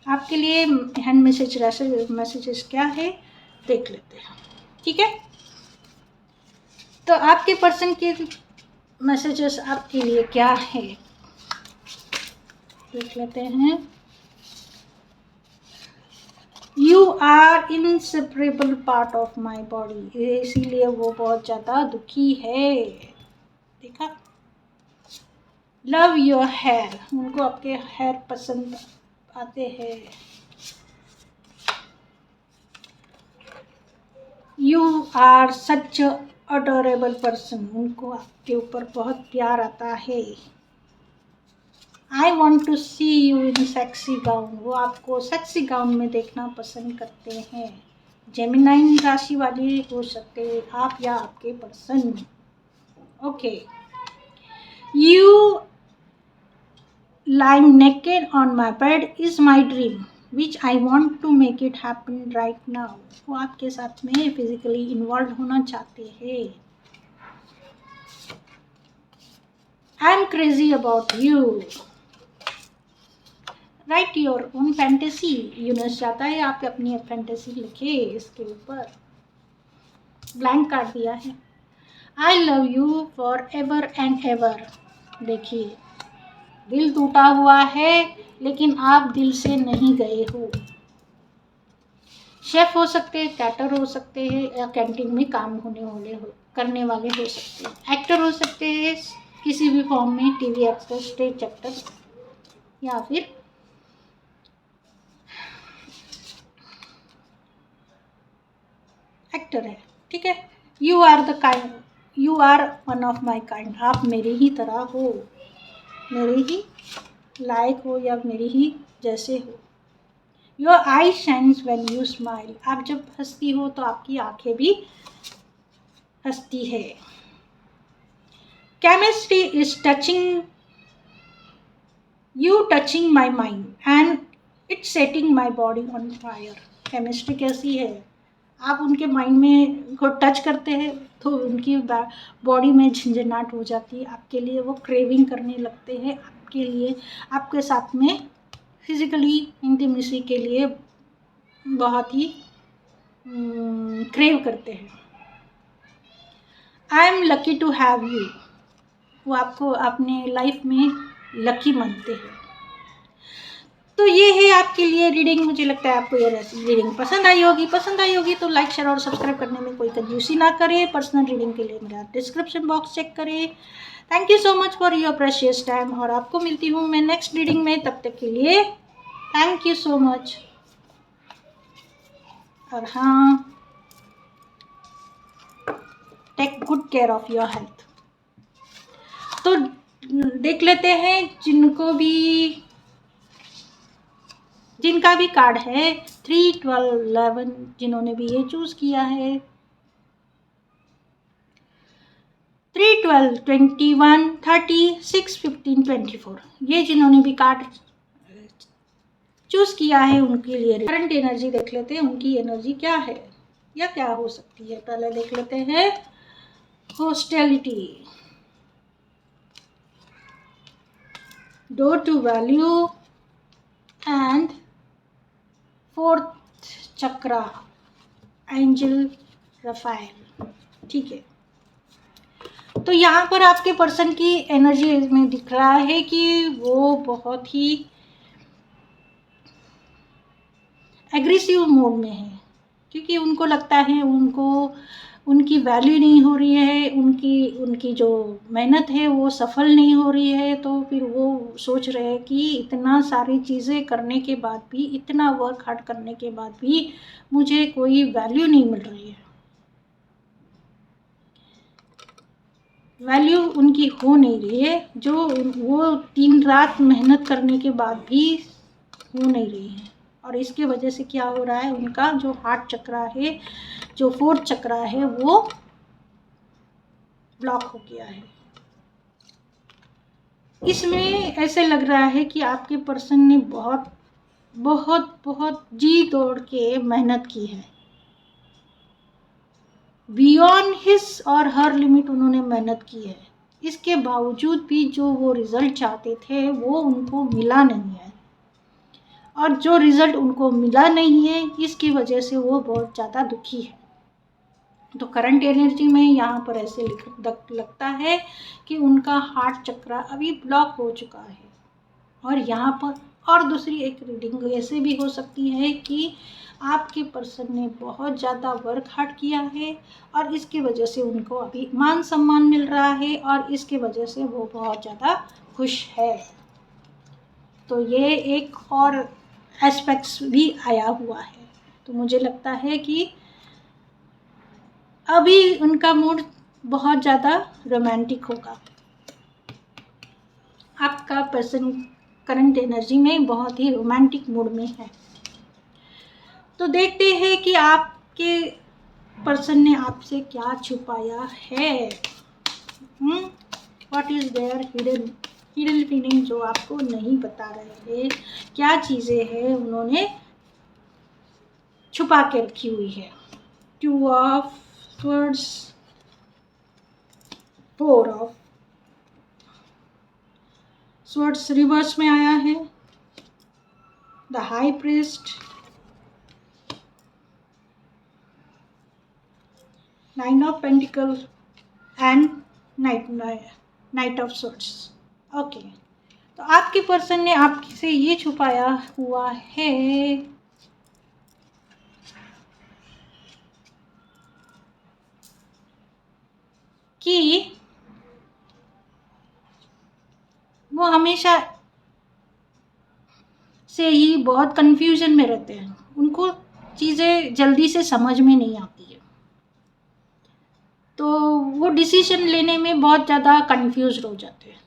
आपके लिए हैंड मैसेजेस क्या है देख लेते हैं, ठीक है। तो आपके पर्सन के मैसेजेस आपके लिए क्या है देख लेते हैं। You are inseparable part of my body, इसीलिए वो बहुत ज़्यादा दुखी है। देखा। लव योर हेयर, उनको आपके हेयर पसंद आते हैं। You are such adorable person, उनको आपके ऊपर बहुत प्यार आता है। I want to see you in sexy gown, वो आपको सेक्सी गाउन में देखना पसंद करते हैं। जेमिनाई राशि वाले हो सकते हैं आप या आपके person. Okay. You lying naked on my bed is my dream which I want to make it happen right now, वो आपके साथ में फिजिकली इन्वॉल्व होना चाहते हैं। I am crazy about you, write your own fantasy, universe चाहता है आप अपनी फैंटेसी लिखे इसके ऊपर। ब्लैंक कार्ड दिया है। I love you forever and ever, देखिए दिल टूटा हुआ है लेकिन आप दिल से नहीं गए हो। शेफ हो सकते हैं, कैटर हो सकते हैं या कैंटीन में काम करने वाले हो सकते हैं। एक्टर हो सकते हैं किसी भी फॉर्म में, टीवी एक्टर, स्टेज एक्टर या फिर एक्टर है, ठीक है। You are one of my kind, आप मेरे ही तरह हो, मेरे ही लायक हो या मेरे ही जैसे हो। Your I shines when you smile, आप जब हंसती हो तो आपकी आंखें भी हंसती है। Chemistry is touching you, touching my mind and it's setting my body on fire, chemistry कैसी है, आप उनके माइंड में को टच करते हैं तो उनकी बॉडी में झंझनाहट हो जाती है, आपके लिए वो क्रेविंग करने लगते हैं, आपके लिए आपके साथ में फिजिकली इंटीमेसी के लिए बहुत ही क्रेव करते हैं। I am lucky to have you, वो आपको अपने लाइफ में लकी मानते हैं। तो ये है आपके लिए रीडिंग। मुझे लगता है आपको ये रीडिंग पसंद आई होगी तो लाइक शेयर और सब्सक्राइब करने में कोई कंजूसी ना करें। पर्सनल रीडिंग के लिए मेरा डिस्क्रिप्शन बॉक्स चेक करें। Thank you so much for your precious time और आपको मिलती हूँ मैं नेक्स्ट रीडिंग में। तब तक के लिए थैंक यू सो मच। और हाँ, take good care of your health. तो देख लेते हैं जिनका भी कार्ड है 3, 12, 11, जिन्होंने भी ये चूज किया है 3, 12, 21, 30, 6, 15, 24, ये जिन्होंने भी कार्ड चूज किया है उनके लिए करंट एनर्जी देख लेते हैं। उनकी एनर्जी क्या है या क्या हो सकती है। पहले देख लेते हैं hostility, door to value and 4th chakra, angel Raphael, ठीक है। तो यहाँ पर आपके पर्सन की एनर्जी में दिख रहा है कि वो बहुत ही एग्रेसिव मोड में है, क्योंकि उनको लगता है उनकी वैल्यू नहीं हो रही है, उनकी जो मेहनत है वो सफल नहीं हो रही है। तो फिर वो सोच रहे हैं कि इतना सारी चीज़ें करने के बाद भी, इतना वर्क हार्ड करने के बाद भी मुझे कोई वैल्यू नहीं मिल रही है, वैल्यू उनकी हो नहीं रही है, जो वो दिन रात मेहनत करने के बाद भी हो नहीं रही है। और इसके वजह से क्या हो रहा है, उनका जो हार्ट चक्रा है, जो 4th चक्रा है, वो ब्लॉक हो गया है। इसमें ऐसे लग रहा है कि आपके पर्सन ने बहुत बहुत बहुत जी तोड़ के मेहनत की है, बियॉन्ड हिज और हर लिमिट उन्होंने मेहनत की है। इसके बावजूद भी जो वो रिजल्ट चाहते थे वो उनको मिला नहीं है, और जो रिजल्ट उनको मिला नहीं है इसकी वजह से वो बहुत ज़्यादा दुखी है। तो करंट एनर्जी में यहाँ पर ऐसे लगता है कि उनका हार्ट चक्र अभी ब्लॉक हो चुका है। और यहाँ पर और दूसरी एक रीडिंग ऐसे भी हो सकती है कि आपके पर्सन ने बहुत ज़्यादा वर्क हार्ड किया है और इसकी वजह से उनको अभी मान सम्मान मिल रहा है और इसकी वजह से वो बहुत ज़्यादा खुश है। तो ये एक और एस्पेक्ट्स भी आया हुआ है। तो मुझे लगता है कि अभी उनका मूड बहुत ज़्यादा रोमांटिक होगा। आपका पर्सन करंट एनर्जी में बहुत ही रोमांटिक मूड में है। तो देखते हैं कि आपके पर्सन ने आपसे क्या छुपाया है। What is there hidden feeling जो आपको नहीं बता रहे हैं, क्या चीज़ें हैं उन्होंने छुपा के रखी हुई है। 2 of swords, 4 of swords reverse में आया है, the high priest, 9 of pentacle and night of swords. Okay, तो आपके पर्सन ने आपसे ये छुपाया हुआ है कि वो हमेशा से ही बहुत कंफ्यूजन में रहते हैं। उनको चीज़ें जल्दी से समझ में नहीं आती है, तो वो डिसीजन लेने में बहुत ज़्यादा कंफ्यूज हो जाते हैं।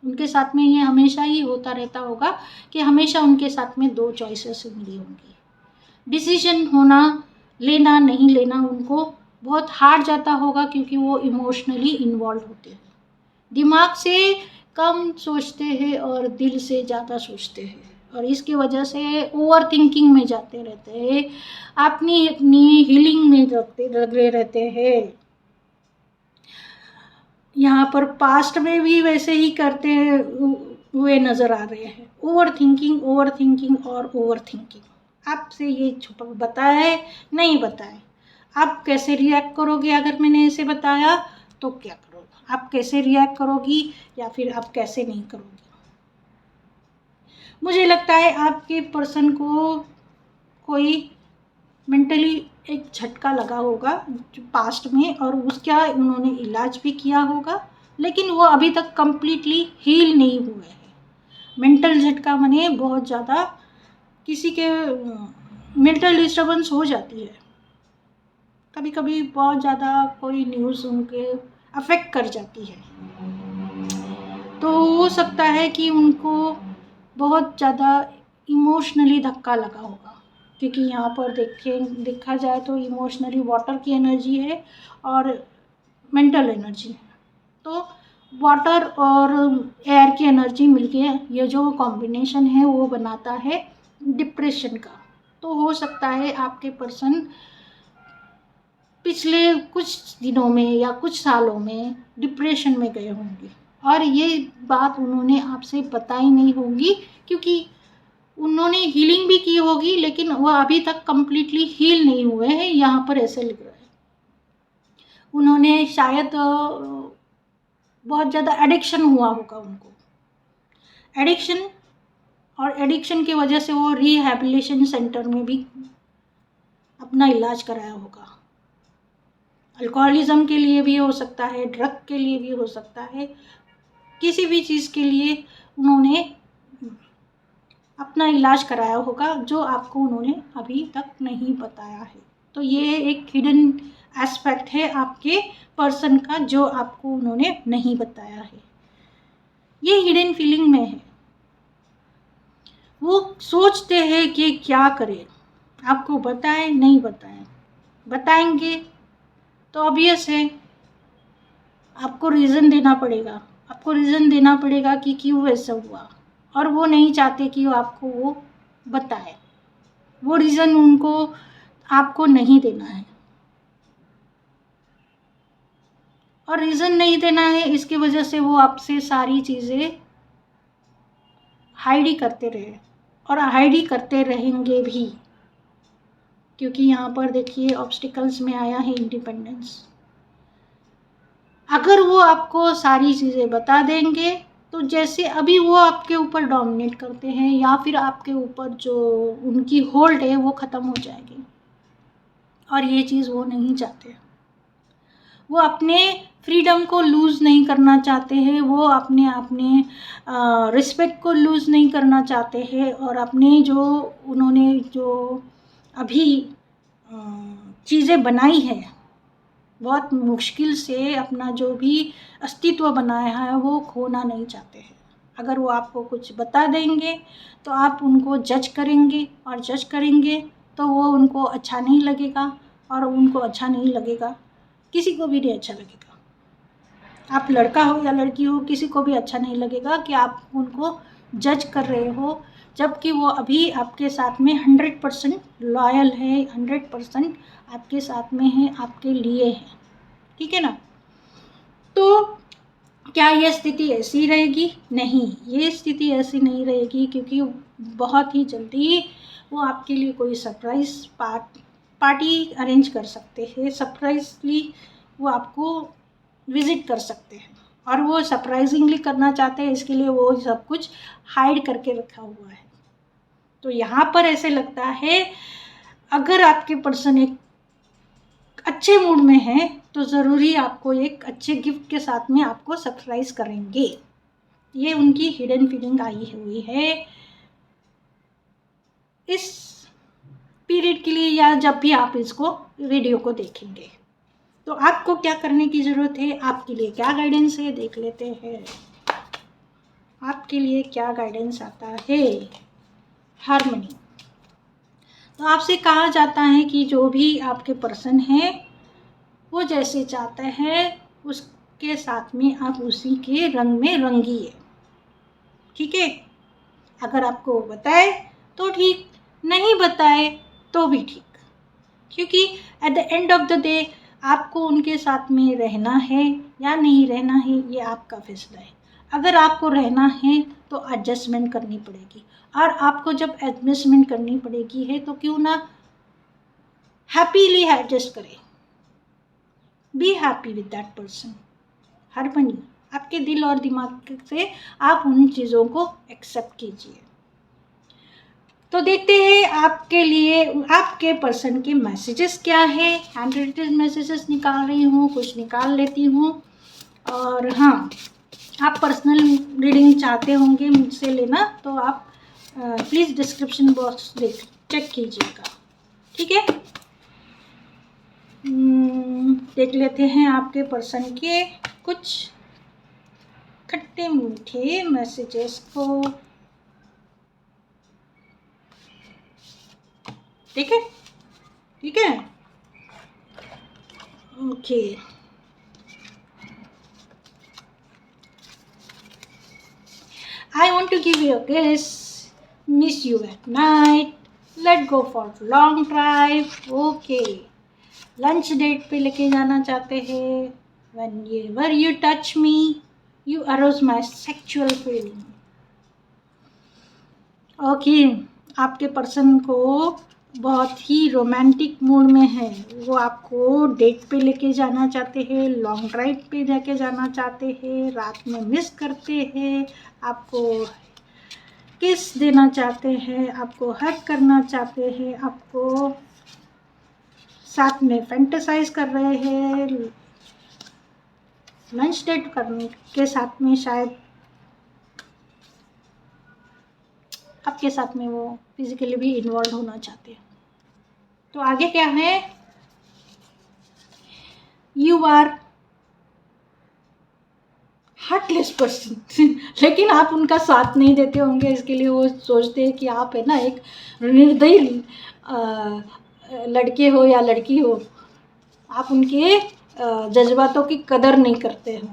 उनके साथ में ये हमेशा ही होता रहता होगा कि हमेशा उनके साथ में 2 चॉइसेस मिली होंगी। डिसीजन होना, लेना नहीं लेना उनको बहुत हार्ड जाता होगा, क्योंकि वो इमोशनली इन्वॉल्व होते हैं। दिमाग से कम सोचते हैं और दिल से ज़्यादा सोचते हैं, और इसकी वजह से ओवर थिंकिंग में जाते रहते हैं, अपनी अपनी हीलिंग में लगे रहते हैं। यहाँ पर पास्ट में भी वैसे ही करते हुए नज़र आ रहे हैं। ओवर थिंकिंग और ओवर थिंकिंग। आपसे ये छुपा बताए नहीं बताए, आप कैसे रिएक्ट करोगे अगर मैंने ऐसे बताया तो क्या करोगे, आप कैसे रिएक्ट करोगी या फिर आप कैसे नहीं करोगी। मुझे लगता है आपके पर्सन को कोई मेंटली एक झटका लगा होगा पास्ट में, और उसका उन्होंने इलाज भी किया होगा, लेकिन वो अभी तक कंप्लीटली हील नहीं हुए हैं। मेंटल झटका माने बहुत ज़्यादा किसी के मेंटल डिस्टर्बेंस हो जाती है, कभी कभी बहुत ज़्यादा कोई न्यूज़ उनके अफेक्ट कर जाती है। तो हो सकता है कि उनको बहुत ज़्यादा इमोशनली धक्का लगा होगा, क्योंकि यहाँ पर देखा जाए तो इमोशनली वाटर की एनर्जी है और मेंटल एनर्जी है। तो वाटर और एयर की एनर्जी मिलके ये जो कॉम्बिनेशन है वो बनाता है डिप्रेशन का। तो हो सकता है आपके पर्सन पिछले कुछ दिनों में या कुछ सालों में डिप्रेशन में गए होंगे, और ये बात उन्होंने आपसे बताई नहीं होगी, क्योंकि उन्होंने हीलिंग भी की होगी लेकिन वह अभी तक कंप्लीटली हील नहीं हुए हैं। यहाँ पर ऐसे लिख रहा है उन्होंने शायद बहुत ज़्यादा एडिक्शन हुआ होगा उनको, एडिक्शन, और एडिक्शन की वजह से वो रिहैबिलिटेशन सेंटर में भी अपना इलाज कराया होगा। अल्कोहलिज्म के लिए भी हो सकता है, ड्रग के लिए भी हो सकता है, किसी भी चीज़ के लिए उन्होंने अपना इलाज कराया होगा जो आपको उन्होंने अभी तक नहीं बताया है। तो ये एक हिडन एस्पेक्ट है आपके पर्सन का जो आपको उन्होंने नहीं बताया है। ये हिडन फीलिंग में है, वो सोचते हैं कि क्या करें, आपको बताएं नहीं बताएं, बताएंगे तो ऑब्वियस है आपको रीज़न देना पड़ेगा, आपको रीज़न देना पड़ेगा कि क्यों ऐसा हुआ, और वो नहीं चाहते कि आपको वो बताए, वो रीज़न उनको आपको नहीं देना है। और रीज़न नहीं देना है, इसकी वजह से वो आपसे सारी चीज़ें हाइड ही करते रहे, और हाइड ही करते रहेंगे भी, क्योंकि यहाँ पर देखिए ऑब्स्टिकल्स में आया है इंडिपेंडेंस। अगर वो आपको सारी चीज़ें बता देंगे तो जैसे अभी वो आपके ऊपर डोमिनेट करते हैं, या फिर आपके ऊपर जो उनकी होल्ड है वो ख़त्म हो जाएगी, और ये चीज़ वो नहीं चाहते। वो अपने फ्रीडम को लूज़ नहीं करना चाहते हैं, वो अपने रिस्पेक्ट को लूज़ नहीं करना चाहते हैं, और अपने जो उन्होंने जो अभी चीज़ें बनाई है, बहुत मुश्किल से अपना जो भी अस्तित्व बनाया है वो खोना नहीं चाहते हैं। अगर वो आपको कुछ बता देंगे तो आप उनको जज करेंगे, और जज करेंगे तो वो उनको अच्छा नहीं लगेगा, और उनको अच्छा नहीं लगेगा, किसी को भी नहीं अच्छा लगेगा। आप लड़का हो या लड़की हो, किसी को भी अच्छा नहीं लगेगा कि आप उनको जज कर रहे हो, जबकि वो अभी आपके साथ में 100% लॉयल है, 100% आपके साथ में है, आपके लिए है। ठीक है ना। तो क्या ये स्थिति ऐसी रहेगी? नहीं, ये स्थिति ऐसी नहीं रहेगी, क्योंकि बहुत ही जल्दी वो आपके लिए कोई सरप्राइज पार्टी अरेंज कर सकते हैं, सरप्राइजली वो आपको विजिट कर सकते हैं, और वो सरप्राइजिंगली करना चाहते हैं, इसके लिए वो सब कुछ हाइड करके रखा हुआ है। तो यहाँ पर ऐसे लगता है अगर आपके पर्सन एक अच्छे मूड में है तो ज़रूरी आपको एक अच्छे गिफ्ट के साथ में आपको सरप्राइज करेंगे। ये उनकी हिडन फीलिंग आई हुई है इस पीरियड के लिए, या जब भी आप इसको वीडियो को देखेंगे। तो आपको क्या करने की ज़रूरत है, आपके लिए क्या गाइडेंस है, देख लेते हैं आपके लिए क्या गाइडेंस आता है। हार्मनी। तो आपसे कहा जाता है कि जो भी आपके पर्सन है वो जैसे चाहता है उसके साथ में आप उसी के रंग में रंगिए। ठीक है, अगर आपको बताए तो ठीक, नहीं बताए तो भी ठीक, क्योंकि at the end of the day आपको उनके साथ में रहना है या नहीं रहना है, ये आपका फैसला है। अगर आपको रहना है तो एडजस्टमेंट करनी पड़ेगी, और आपको जब एडजस्टमेंट करनी पड़ेगी है तो क्यों ना हैप्पीली एडजस्ट करें, be happy with that person. Harmony, आपके दिल और दिमाग से आप उन चीज़ों को एक्सेप्ट कीजिए। तो देखते हैं आपके लिए आपके पर्सन के मैसेजेस क्या है। हैंड रिटन मैसेजेस निकाल रही हूँ, कुछ निकाल लेती हूँ। और हाँ, आप पर्सनल रीडिंग चाहते होंगे मुझसे लेना तो आप प्लीज़ डिस्क्रिप्शन बॉक्स चेक कीजिएगा। ठीक है, देख लेते हैं आपके पर्सन के कुछ खट्टे मीठे मैसेजेस को। ठीक है, ठीक है, okay. I want to give you a kiss, miss you at night, let go for long drive, okay. Lunch date पे लेके जाना चाहते हैं। Whenever you touch me, you arouse my sexual feeling. Okay, आपके पर्सन को बहुत ही romantic mood में है, वो आपको डेट पे लेके जाना चाहते हैं, लॉन्ग ड्राइव पे लेके जाना चाहते हैं, रात में मिस करते हैं, आपको किस देना चाहते हैं, आपको हग करना चाहते हैं, आपको साथ में फैंटेसाइज कर रहे हैं। लंच डेट करने के साथ में शायद आपके साथ में वो फिजिकली भी इन्वॉल्व होना चाहते हैं। तो आगे क्या है, यू आर हार्टलेस पर्सन लेकिन आप उनका साथ नहीं देते होंगे, इसके लिए वो सोचते हैं कि आप है ना एक निर्दयी लड़के हो या लड़की हो, आप उनके जज्बातों की कदर नहीं करते हो।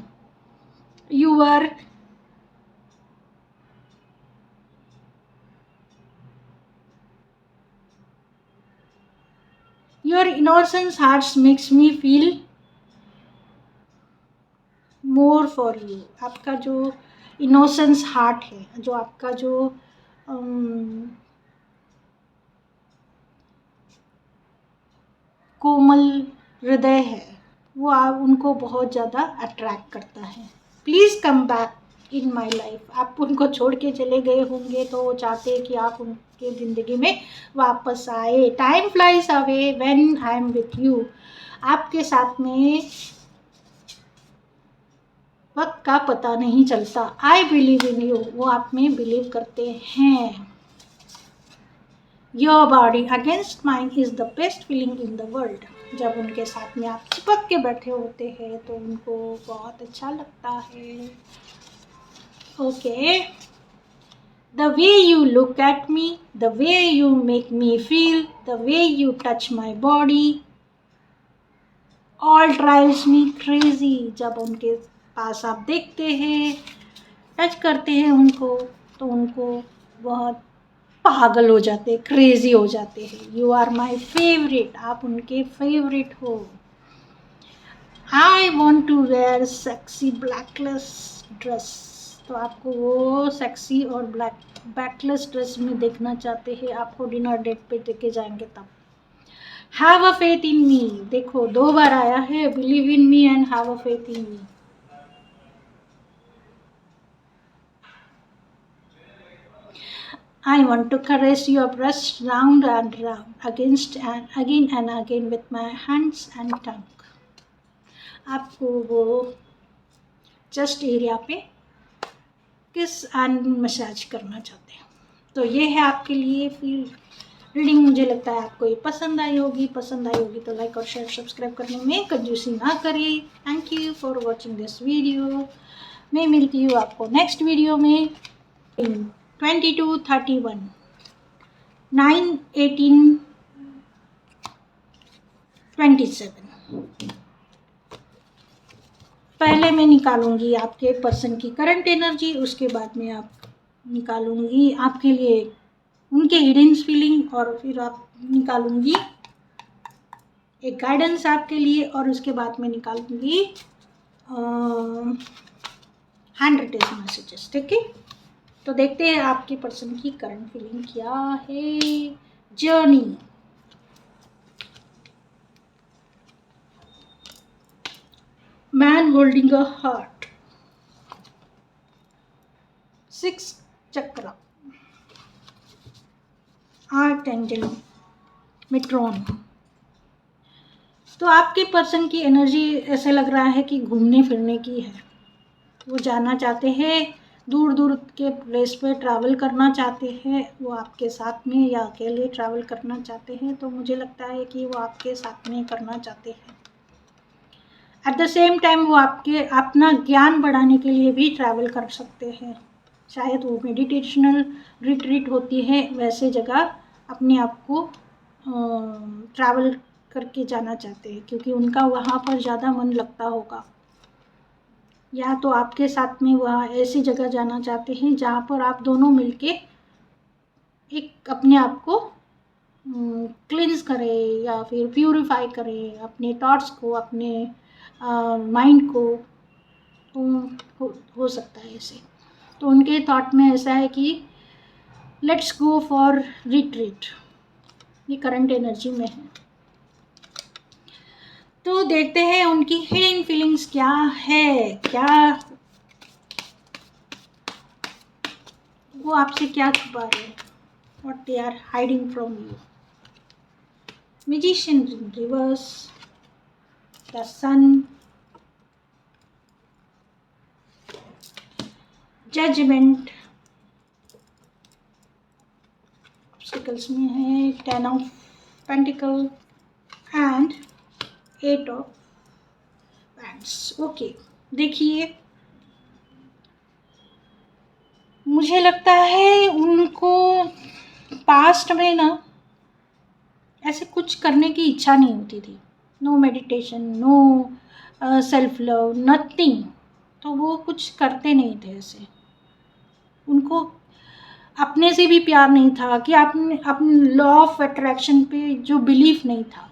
Your innocence hearts makes me feel more for you. आपका जो इनोसेंस हार्ट है, जो आपका जो कोमल हृदय है, वो आप उनको बहुत ज़्यादा अट्रैक्ट करता है। Please come back in my life. आप उनको छोड़ के चले गए होंगे तो वो चाहते हैं कि आप उनके ज़िंदगी में वापस आए। Time flies away when I am with you. आपके साथ में वक्त का पता नहीं चलता। I believe in you. वो आप में बिलीव करते हैं। Your body against mind is the best feeling in the world. जब उनके साथ में आप चिपक के बैठे होते हैं तो उनको बहुत अच्छा लगता है। Okay, the way you look at me, the way you make me feel, the way you touch my body all drives me crazy. जब उनके पास आप देखते हैं, टच करते हैं उनको, तो उनको बहुत पागल हो जाते, क्रेजी हो जाते हैं। You are my favourite. आप उनके फेवरेट हो। I want to wear sexy backless dress. तो आपको वो सेक्सी और बैकलेस ड्रेस में देखना चाहते हैं। आपको डिनर डेट पे लेके जाएंगे तब। हैव अ फेथ इन मी। देखो 2 बार आया है, believe in me and have a faith in me. I want to caress your breast round and round, against and again with my hands and tongue. आपको वो chest area पे किस and massage करना चाहते हैं। तो ये है आपके लिए फील रीडिंग। मुझे लगता है आपको ये पसंद आई होगी। तो लाइक और शेयर सब्सक्राइब करने में कंजूसी ना करिए। Thank you for watching this video. मैं मिलती हूँ आपको नेक्स्ट वीडियो में। 22, 31, 9, 18, 27। पहले मैं निकालूंगी आपके पर्सन की करंट एनर्जी, उसके बाद में आप निकालूंगी आपके लिए उनके हिडन फीलिंग, और फिर आप निकालूंगी एक गाइडेंस आपके लिए, और उसके बाद में निकालूंगी हैंड रिटेन मैसेजेस। ठीक है, तो देखते हैं आपके पर्सन की करंट फीलिंग क्या है। Journey, man holding a heart, 6 चक्र, आर्कएंजल मेट्रॉन। तो आपके पर्सन की एनर्जी ऐसे लग रहा है कि घूमने फिरने की है। वो जाना चाहते हैं, दूर दूर के प्लेस पे ट्रैवल करना चाहते हैं। वो आपके साथ में या अकेले ट्रैवल करना चाहते हैं। तो मुझे लगता है कि वो आपके साथ में करना चाहते हैं। एट द सेम टाइम वो आपके अपना ज्ञान बढ़ाने के लिए भी ट्रैवल कर सकते हैं। शायद वो मेडिटेशनल रिट्रीट होती है, वैसे जगह अपने आप को ट्रैवल करके जाना चाहते हैं, क्योंकि उनका वहाँ पर ज़्यादा मन लगता होगा। या तो आपके साथ में वह ऐसी जगह जाना चाहते हैं जहाँ पर आप दोनों मिलके एक अपने आप को क्लींस करें या फिर प्यूरिफाई करें अपने थॉट्स को, अपने माइंड को। तो हो सकता है ऐसे। तो उनके थॉट में ऐसा है कि लेट्स गो फॉर रिट्रीट। ये करंट एनर्जी में है। तो देखते हैं उनकी हिडन फीलिंग्स क्या है, क्या वो आपसे क्या छुपा रहे हैं, what they are hiding from you. Magician in reverse, the sun, judgement, obstacles में है 10 of pentacle and 8 of wands. Okay, देखिए मुझे लगता है उनको पास्ट में ना ऐसे कुछ करने की इच्छा नहीं होती थी। No meditation, no self love, nothing. तो वो कुछ करते नहीं थे ऐसे। उनको अपने से भी प्यार नहीं था, कि अपने लॉ ऑफ अट्रैक्शन पे जो बिलीफ नहीं था,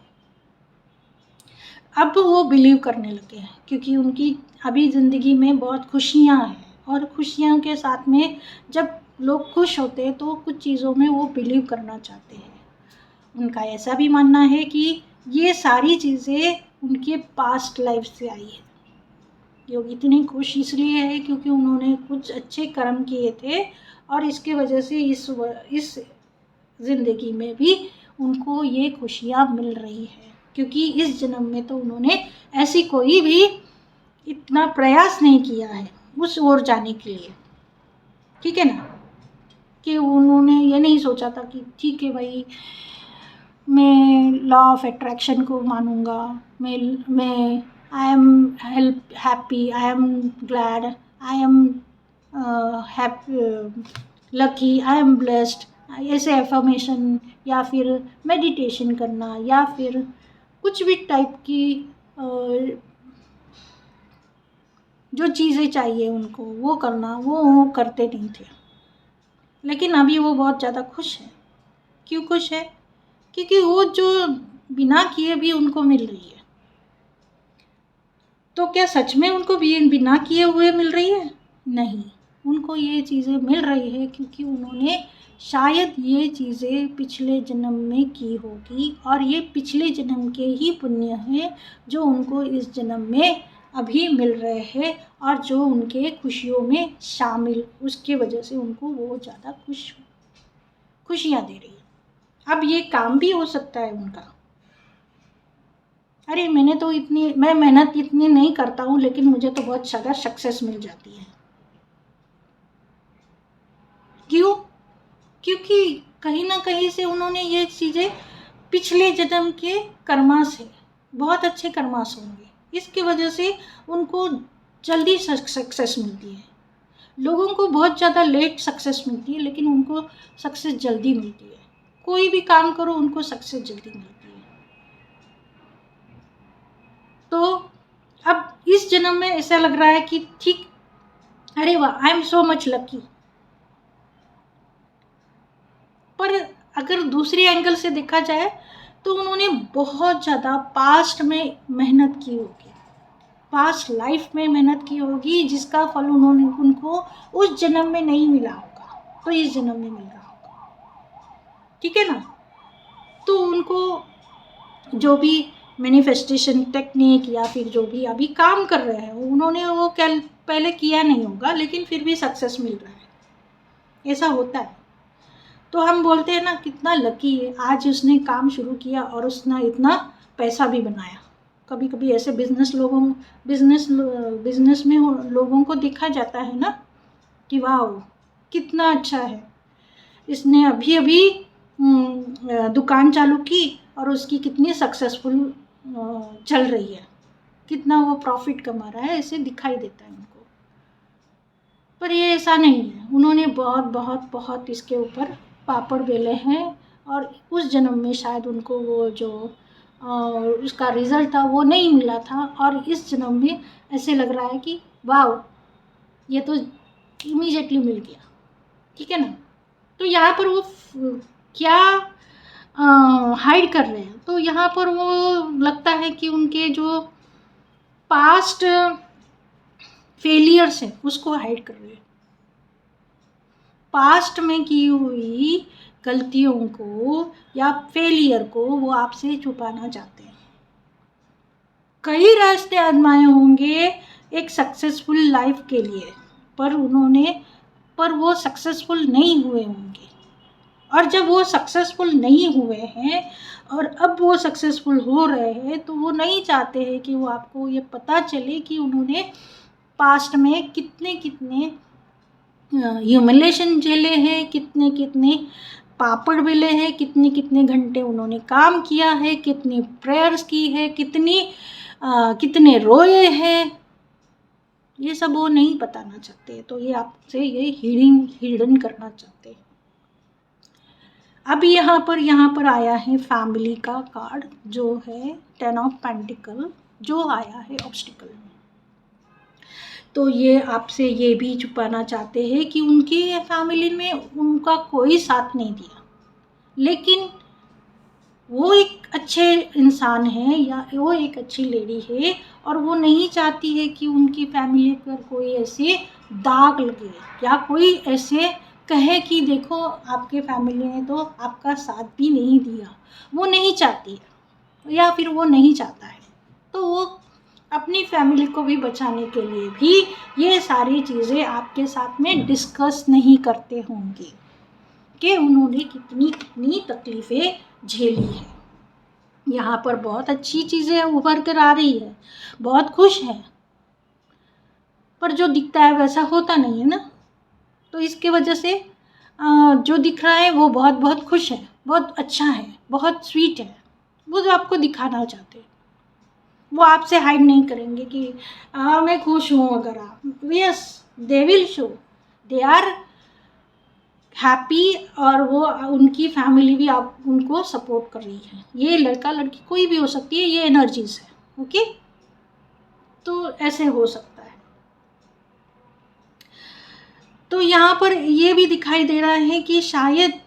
अब वो बिलीव करने लगे हैं, क्योंकि उनकी अभी ज़िंदगी में बहुत खुशियाँ हैं, और खुशियों के साथ में जब लोग खुश होते हैं तो कुछ चीज़ों में वो बिलीव करना चाहते हैं। उनका ऐसा भी मानना है कि ये सारी चीज़ें उनके पास्ट लाइफ से आई है। योग इतनी खुश इसलिए है क्योंकि उन्होंने कुछ अच्छे कर्म किए थे, और इसके वजह से इस ज़िंदगी में भी उनको ये खुशियाँ मिल रही है, क्योंकि इस जन्म में तो उन्होंने ऐसी कोई भी इतना प्रयास नहीं किया है उस ओर जाने के लिए। ठीक है ना, कि उन्होंने ये नहीं सोचा था कि ठीक है भाई, मैं लॉ ऑफ अट्रैक्शन को मानूंगा, मैं I am happy, I am glad, I am lucky, I am blessed, ऐसे एफर्मेशन, या फिर मेडिटेशन करना, या फिर कुछ भी टाइप की जो चीज़ें चाहिए उनको वो करना, वो करते नहीं थे। लेकिन अभी वो बहुत ज़्यादा खुश है। क्यों खुश है? क्योंकि वो जो बिना किए भी उनको मिल रही है। तो क्या सच में उनको बिना किए हुए मिल रही है? नहीं, उनको ये चीज़ें मिल रही है क्योंकि उन्होंने शायद ये चीज़ें पिछले जन्म में की होगी, और ये पिछले जन्म के ही पुण्य हैं जो उनको इस जन्म में अभी मिल रहे हैं, और जो उनके खुशियों में शामिल, उसके वजह से उनको वो ज़्यादा खुशियाँ दे रही है। अब ये काम भी हो सकता है उनका, अरे मैं मेहनत इतनी नहीं करता हूँ लेकिन मुझे तो बहुत ज़्यादा सक्सेस मिल जाती है। क्यों? क्योंकि कहीं ना कहीं से उन्होंने ये चीज़ें पिछले जन्म के कर्मा से, बहुत अच्छे कर्मा से होंगे, इसकी वजह से उनको जल्दी सक्सेस मिलती है। लोगों को बहुत ज़्यादा लेट सक्सेस मिलती है, लेकिन उनको सक्सेस जल्दी मिलती है। कोई भी काम करो उनको सक्सेस जल्दी मिलती है। तो अब इस जन्म में ऐसा लग रहा है कि ठीक, अरे वाह, I am so much lucky. पर अगर दूसरी एंगल से देखा जाए तो उन्होंने बहुत ज़्यादा पास्ट में मेहनत की होगी, पास्ट लाइफ में मेहनत की होगी, जिसका फल उनको उस जन्म में नहीं मिला होगा, तो इस जन्म में मिल रहा होगा। ठीक है ना? तो उनको जो भी मैनिफेस्टेशन टेक्निक या फिर जो भी अभी काम कर रहे हैं उन्होंने वो पहले किया नहीं होगा, लेकिन फिर भी सक्सेस मिल रहा है। ऐसा होता है। तो हम बोलते हैं ना, कितना लकी है, आज उसने काम शुरू किया और उसने इतना पैसा भी बनाया। कभी कभी ऐसे बिजनेस में लोगों को देखा जाता है ना कि वाह कितना अच्छा है, इसने अभी अभी दुकान चालू की और उसकी कितनी सक्सेसफुल चल रही है, कितना वो प्रॉफिट कमा रहा है, ऐसे दिखाई देता है उनको। पर ये ऐसा नहीं है, उन्होंने बहुत बहुत बहुत इसके ऊपर पापड़ बेले हैं, और उस जन्म में शायद उनको वो जो उसका रिज़ल्ट था वो नहीं मिला था, और इस जन्म में ऐसे लग रहा है कि वाह ये तो इमीडिएटली मिल गया। ठीक है ना? तो यहाँ पर वो क्या हाइड कर रहे हैं, तो यहाँ पर वो लगता है कि उनके जो पास्ट फेलियर्स है उसको हाइड कर रहे हैं। पास्ट में की हुई गलतियों को या फेलियर को वो आपसे छुपाना चाहते हैं। कई रास्ते आजमाए होंगे एक सक्सेसफुल लाइफ के लिए, पर वो सक्सेसफुल नहीं हुए होंगे। और जब वो सक्सेसफुल नहीं हुए हैं और अब वो सक्सेसफुल हो रहे हैं, तो वो नहीं चाहते हैं कि वो आपको ये पता चले कि उन्होंने पास्ट में कितने कितने ह्यूमिलेशन झेले हैं, कितने कितने पापड़ बेले हैं, कितने कितने घंटे उन्होंने काम किया है, कितनी प्रेयर्स की है, कितने रोए हैं, ये सब वो नहीं बताना चाहते। तो ये आपसे ये हिडन करना चाहते हैं। अब यहाँ पर आया है फैमिली का कार्ड जो है 10 ऑफ पेंटिकल जो आया है ऑब्स्टिकल में। तो ये आपसे ये भी छुपाना चाहते हैं कि उनकी फैमिली में उनका कोई साथ नहीं दिया, लेकिन वो एक अच्छे इंसान है या वो एक अच्छी लेडी है और वो नहीं चाहती है कि उनकी फैमिली पर कोई ऐसे दाग लगे या कोई ऐसे कहे कि देखो आपके फैमिली ने तो आपका साथ भी नहीं दिया। वो नहीं चाहती है या फिर वो नहीं चाहता है, तो वो अपनी फैमिली को भी बचाने के लिए भी ये सारी चीज़ें आपके साथ में डिस्कस नहीं करते होंगे कि उन्होंने कितनी कितनी तकलीफ़ें झेली है। यहाँ पर बहुत अच्छी चीज़ें उभर कर आ रही है, बहुत खुश है, पर जो दिखता है वैसा होता नहीं है ना। तो इसके वजह से जो दिख रहा है वो बहुत बहुत खुश है, बहुत अच्छा है, बहुत स्वीट है, वो जो आपको दिखाना चाहते हैं। वो आपसे हाइड नहीं करेंगे कि मैं खुश हूँ। अगर आप yes they will show they are happy, और वो उनकी फैमिली भी आप उनको सपोर्ट कर रही है। ये लड़का लड़की कोई भी हो सकती है, ये एनर्जीज है। ओके, तो ऐसे हो सकता है। तो यहाँ पर ये भी दिखाई दे रहा है कि शायद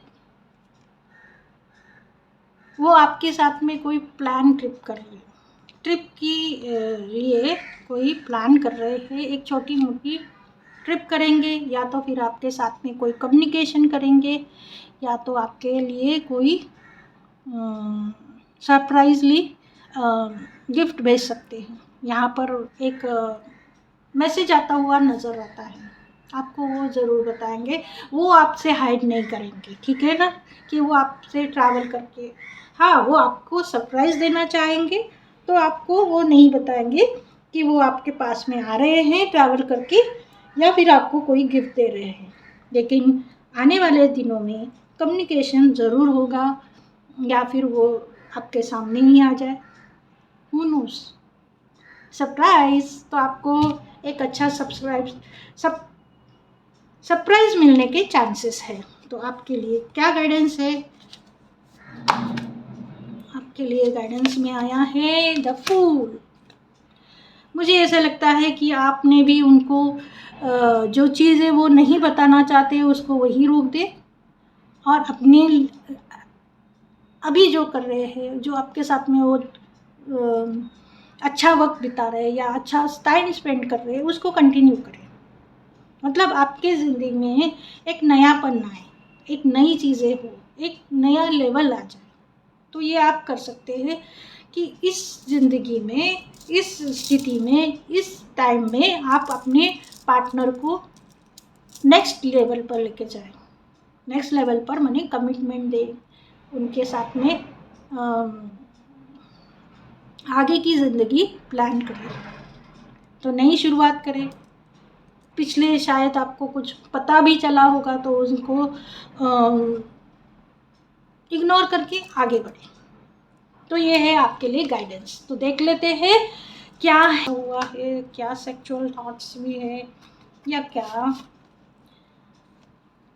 वो आपके साथ में कोई प्लान ट्रिप कर रही है, ट्रिप की लिए कोई प्लान कर रहे हैं, एक छोटी मोटी ट्रिप करेंगे, या तो फिर आपके साथ में कोई कम्युनिकेशन करेंगे, या तो आपके लिए कोई सरप्राइजली गिफ्ट भेज सकते हैं। यहाँ पर एक मैसेज आता हुआ नज़र आता है, आपको वो ज़रूर बताएंगे। वो आपसे हाइड नहीं करेंगे, ठीक है ना, कि वो आपसे ट्रैवल करके, हाँ वो आपको सरप्राइज़ देना चाहेंगे, तो आपको वो नहीं बताएंगे कि वो आपके पास में आ रहे हैं ट्रैवल करके या फिर आपको कोई गिफ्ट दे रहे हैं। लेकिन आने वाले दिनों में कम्युनिकेशन ज़रूर होगा, या फिर वो आपके सामने ही आ जाए, हू नोस। सरप्राइज़ तो आपको एक अच्छा सरप्राइज़ मिलने के चांसेस है। तो आपके लिए क्या गाइडेंस है? आपके लिए गाइडेंस में आया है द फूल। मुझे ऐसा लगता है कि आपने भी उनको जो चीज़ें वो नहीं बताना चाहते उसको वही रोक दे, और अपने अभी जो कर रहे हैं, जो आपके साथ में वो अच्छा वक्त बिता रहे हैं या अच्छा टाइम स्पेंड कर रहे हैं, उसको कंटिन्यू करें। मतलब आपके ज़िंदगी में एक नयापन आए, एक नई चीज़ें हो, एक नया लेवल आ जाए। तो ये आप कर सकते हैं कि इस ज़िंदगी में, इस स्थिति में, इस टाइम में आप अपने पार्टनर को नेक्स्ट लेवल पर लेके जाएं। नेक्स्ट लेवल पर माने कमिटमेंट दें, उनके साथ में आगे की ज़िंदगी प्लान करें, तो नई शुरुआत करें। पिछले शायद आपको कुछ पता भी चला होगा तो उनको इग्नोर करके आगे बढ़ें। तो ये है आपके लिए गाइडेंस। तो देख लेते हैं क्या हुआ है, क्या सेक्सुअल थॉट्स भी है, या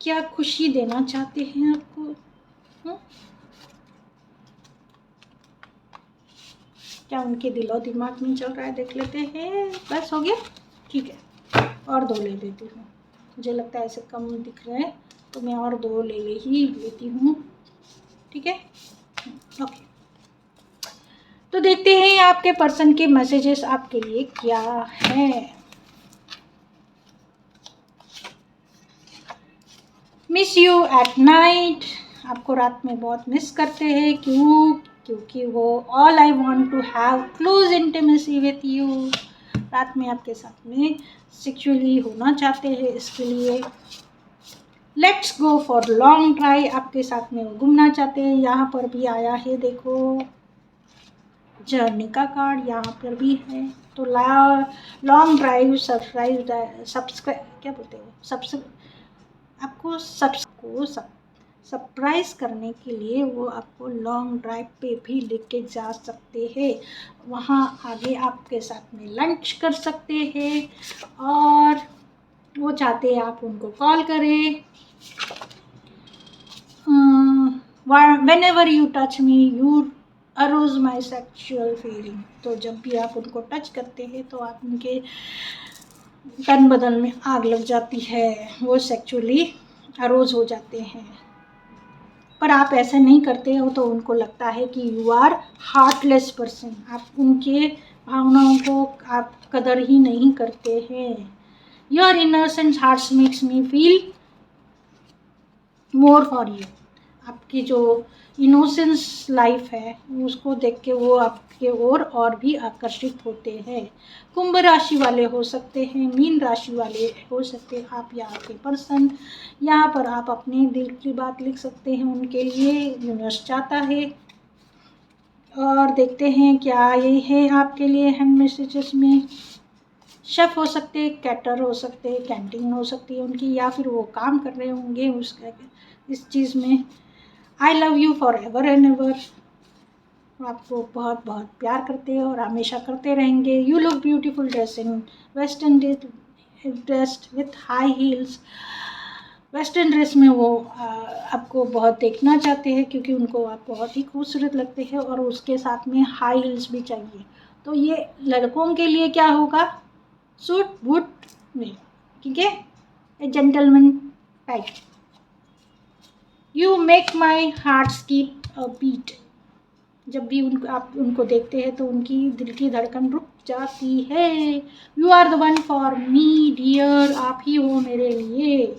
क्या खुशी देना चाहते हैं आपको। क्या उनके दिलो दिमाग में चल रहा है, देख लेते हैं। बस हो गया, ठीक है, और 2 ले लेती हूँ। मुझे लगता है ऐसे कम दिख रहे हैं तो मैं और 2 ले ही लेती हूँ, ठीक है, ओके। तो देखते हैं आपके पर्सन के मैसेजेस आपके लिए क्या है। मिस यू एट नाइट, आपको रात में बहुत मिस करते हैं। क्योंकि वो all I want to have close intimacy with you, रात में आपके साथ में सेक्सुअली होना चाहते हैं। इसके लिए let's go for long drive, आपके साथ में वो घूमना चाहते हैं। यहाँ पर भी आया है, देखो जर्नी का कार्ड यहाँ पर भी है। तो लॉन्ग ड्राइव सब्सक्राइब क्या बोलते हैं, आपको सरप्राइज करने के लिए वो आपको लॉन्ग ड्राइव पे भी लेके जा सकते हैं। वहाँ आगे आपके साथ में लंच कर सकते हैं, और वो चाहते हैं आप उनको कॉल करें। whenever you touch me, you arouse my sexual feeling. तो जब भी आप उनको टच करते हैं तो आप उनके तन बदन में आग लग जाती है, वो सेक्सुअली अरोज हो जाते हैं। पर आप ऐसा नहीं करते हो तो उनको लगता है कि यू आर हार्टलेस पर्सन, आप उनके भावनाओं को आप कदर ही नहीं करते हैं। Your innocent hearts makes me feel more for you. आपकी जो इनोसेंस लाइफ है उसको देख के वो आपके ओर और भी आकर्षित होते हैं। कुंभ राशि वाले हो सकते हैं, मीन राशि वाले हो सकते हैं आप या आपके पर्सन। यहाँ पर आप अपने दिल की बात लिख सकते हैं उनके लिए, यूनिवर्स चाहता है। और देखते हैं क्या ये है आपके लिए हैंड मैसेजेस में। शेफ हो सकते हैं, कैटर हो सकते हैं, कैंटीन हो सकती है उनकी, या फिर वो काम कर रहे होंगे उसका इस चीज़ में। I love you for ever and ever, आपको बहुत बहुत प्यार करते हैं और हमेशा करते रहेंगे। You look beautiful dress in western dressed with high heels. Western dress में वो आपको बहुत देखना चाहते हैं क्योंकि उनको आप बहुत ही खूबसूरत लगते हैं और उसके साथ में हाई हील्स भी चाहिए। तो ये लड़कों के लिए क्या होगा, सूट बूट में, ठीक है, a gentleman type. You make my heart skip a beat. जब भी आप उनको देखते हैं तो उनकी दिल की धड़कन रुक जाती है। You are the one for me dear, आप ही हो मेरे लिए।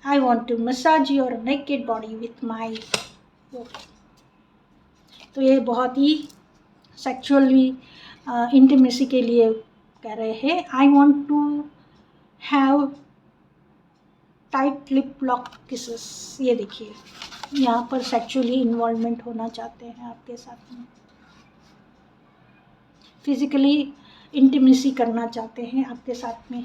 I want to massage your naked body with my. तो ये बहुत ही सेक्सुअली इंटीमेसी के लिए कह रहे हैं। I want to have tight lip lock kisses. ये देखिए यहाँ पर सेक्सुअली इन्वॉल्वमेंट होना चाहते हैं आपके साथ में, फिजिकली इंटीमेसी करना चाहते हैं आपके साथ में।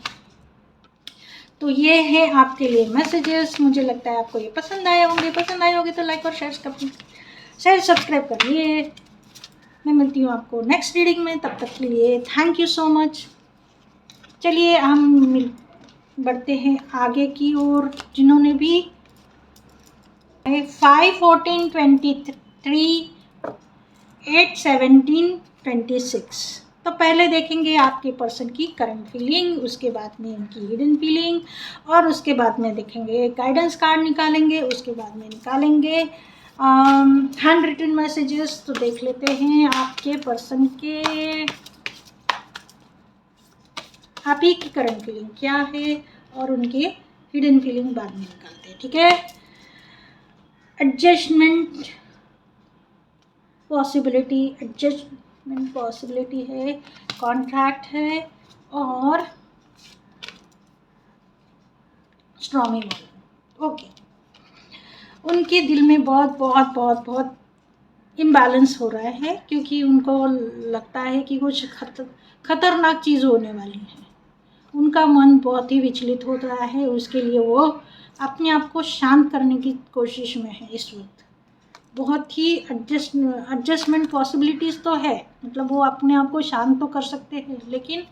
तो ये है आपके लिए मैसेजेस। मुझे लगता है आपको ये पसंद आए होंगे। पसंद आए होंगे तो लाइक और शेयर सब्सक्राइब करिए। मैं मिलती हूँ आपको नेक्स्ट रीडिंग में, तब तक के लिए थैंक यू सो मच। चलिए हम बढ़ते हैं आगे की ओर। जिन्होंने भी 5, 14, 23, 8, 17, 26, तो पहले देखेंगे आपके पर्सन की करंट फीलिंग, उसके बाद में उनकी हिडन फीलिंग, और उसके बाद में देखेंगे गाइडेंस कार्ड निकालेंगे, उसके बाद में निकालेंगे हैंड रिटन मैसेजेस। तो देख लेते हैं आपके पर्सन के, आप ही की करंट फीलिंग क्या है और उनकी हिडन फीलिंग बाद में निकालते हैं, ठीक है। एडजस्टमेंट पॉसिबिलिटी है, कॉन्ट्रैक्ट है और स्ट्रॉमी वाला। ओके, उनके दिल में बहुत बहुत बहुत बहुत इम्बैलेंस हो रहा है क्योंकि उनको लगता है कि कुछ खतरनाक चीज़ होने वाली है। उनका मन बहुत ही विचलित हो रहा है, उसके लिए वो अपने आप को शांत करने की कोशिश में है इस वक्त। बहुत ही एडजस्टमेंट पॉसिबिलिटीज़ तो है, मतलब वो अपने आप को शांत तो कर सकते हैं, लेकिन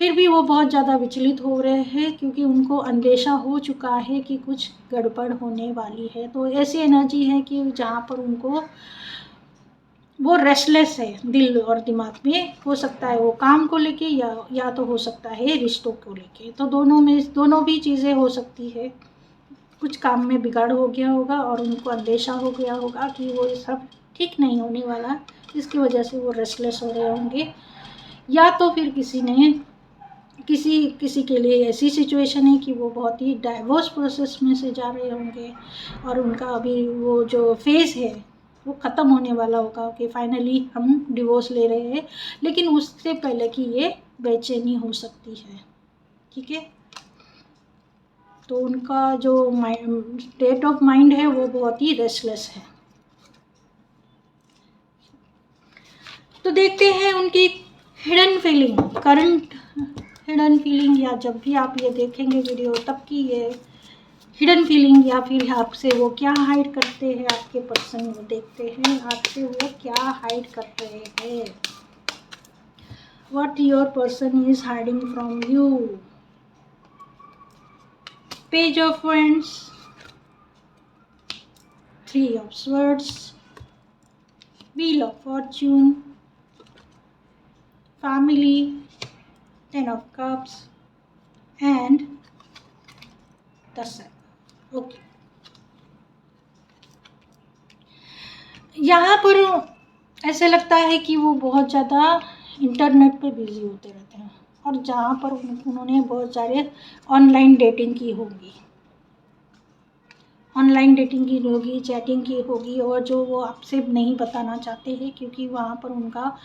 फिर भी वो बहुत ज़्यादा विचलित हो रहे हैं क्योंकि उनको अंदेशा हो चुका है कि कुछ गड़बड़ होने वाली है। तो ऐसी एनर्जी है कि जहाँ पर उनको वो रेस्टलेस है दिल और दिमाग में। हो सकता है वो काम को लेके या तो हो सकता है रिश्तों को लेके। तो दोनों भी चीज़ें हो सकती है। कुछ काम में बिगाड़ हो गया होगा और उनको अंदेशा हो गया होगा कि वो ये सब ठीक नहीं होने वाला, इसकी वजह से वो रेस्टलेस हो रहे होंगे। या तो फिर किसी के लिए ऐसी सिचुएशन है कि वो बहुत ही डाइवोर्स प्रोसेस में से जा रहे होंगे और उनका अभी वो जो फेज़ है वो ख़त्म होने वाला होगा कि फाइनली हम डिवोर्स ले रहे हैं, लेकिन उससे पहले कि ये बेचैनी हो सकती है, ठीक है। तो उनका जो स्टेट ऑफ माइंड है वो बहुत ही रेस्टलेस है। तो देखते हैं उनकी hidden feeling, current hidden feeling, या जब भी आप ये देखेंगे वीडियो तब की ये हिडन फीलिंग, या फिर आपसे वो क्या हाइड करते हैं आपके पर्सन। वो देखते हैं आपसे वो क्या हाइड कर रहे हैं। What your person is hiding from you. Page of Wands, Three of Swords, Wheel of Fortune, Family, Ten of Cups and the Sun. Okay. यहाँ पर ऐसे लगता है कि वो बहुत ज़्यादा इंटरनेट पे बिजी होते रहते हैं और जहाँ पर उन्होंने बहुत सारे ऑनलाइन डेटिंग की होगी, चैटिंग की होगी और जो वो आपसे नहीं बताना चाहते हैं क्योंकि वहाँ पर उनका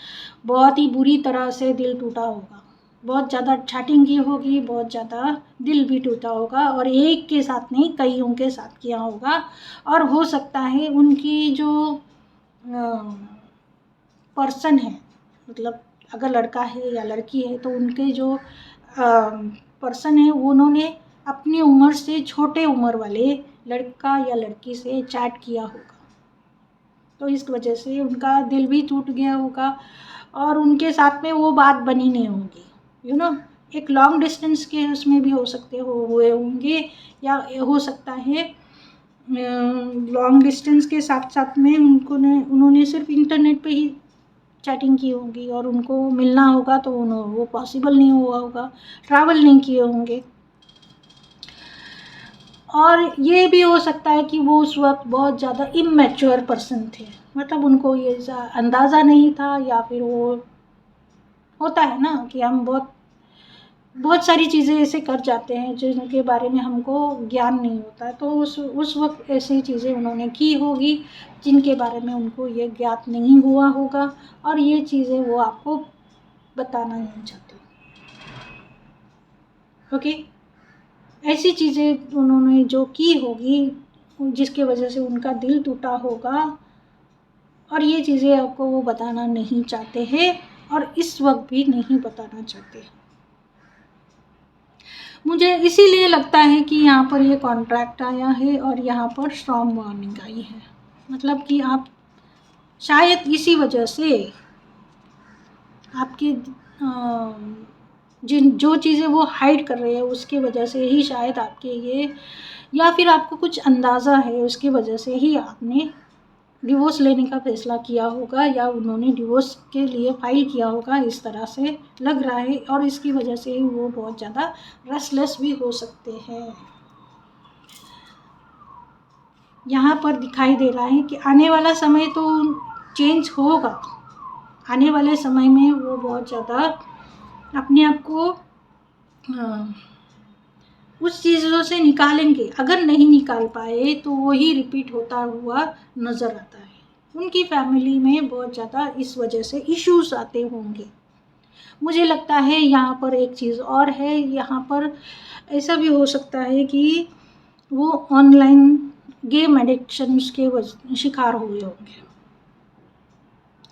बहुत ही बुरी तरह से दिल टूटा होगा। बहुत ज़्यादा चैटिंग की होगी, बहुत ज़्यादा दिल भी टूटा होगा और एक के साथ नहीं कईयों के साथ किया होगा। और हो सकता है उनकी जो पर्सन है, मतलब अगर लड़का है या लड़की है तो उनके जो पर्सन है उन्होंने अपनी उम्र से छोटे उम्र वाले लड़का या लड़की से चैट किया होगा, तो इस वजह से उनका दिल भी टूट गया होगा और उनके साथ में वो बात बनी नहीं होगी। एक लॉन्ग डिस्टेंस के उसमें भी हो सकते हुए होंगे या हो सकता है लॉन्ग डिस्टेंस के साथ साथ में उन्होंने सिर्फ इंटरनेट पे ही चैटिंग की होगी और उनको मिलना होगा तो वो पॉसिबल नहीं हुआ होगा, ट्रैवल नहीं किए होंगे। और ये भी हो सकता है कि वो उस वक्त बहुत ज़्यादा इमैच्योर पर्सन थे, मतलब उनको ये अंदाज़ा नहीं था या फिर वो होता है ना कि हम बहुत सारी चीज़ें ऐसे कर जाते हैं जिनके बारे में हमको ज्ञान नहीं होता है, तो उस वक्त ऐसी चीज़ें उन्होंने की होगी जिनके बारे में उनको ये ज्ञात नहीं हुआ होगा और ये चीज़ें वो आपको बताना नहीं चाहते। ओके, ऐसी चीज़ें उन्होंने जो की होगी जिसके वजह से उनका दिल टूटा होगा और ये चीज़ें आपको वो बताना नहीं चाहते हैं और इस वक्त भी नहीं बताना चाहते। मुझे इसीलिए लगता है कि यहाँ पर ये कॉन्ट्रैक्ट आया है और यहाँ पर स्ट्रॉन्ग वार्निंग आई है, मतलब कि आप शायद इसी वजह से आपके जो चीज़ें वो हाइड कर रहे हैं उसके वजह से ही शायद आपके ये, या फिर आपको कुछ अंदाज़ा है उसकी वजह से ही आपने डिवोर्स लेने का फैसला किया होगा या उन्होंने डिवोर्स के लिए फाइल किया होगा, इस तरह से लग रहा है। और इसकी वजह से ही वो बहुत ज़्यादा रेस्टलेस भी हो सकते हैं। यहाँ पर दिखाई दे रहा है कि आने वाला समय तो चेंज होगा, आने वाले समय में वो बहुत ज़्यादा अपने आप को उस चीज़ों से निकालेंगे। अगर नहीं निकाल पाए तो वही रिपीट होता हुआ नज़र आता है। उनकी फैमिली में बहुत ज़्यादा इस वजह से इश्यूज आते होंगे। मुझे लगता है यहाँ पर एक चीज़ और है, यहाँ पर ऐसा भी हो सकता है कि वो ऑनलाइन गेम एडिक्शंस के शिकार हुए होंगे।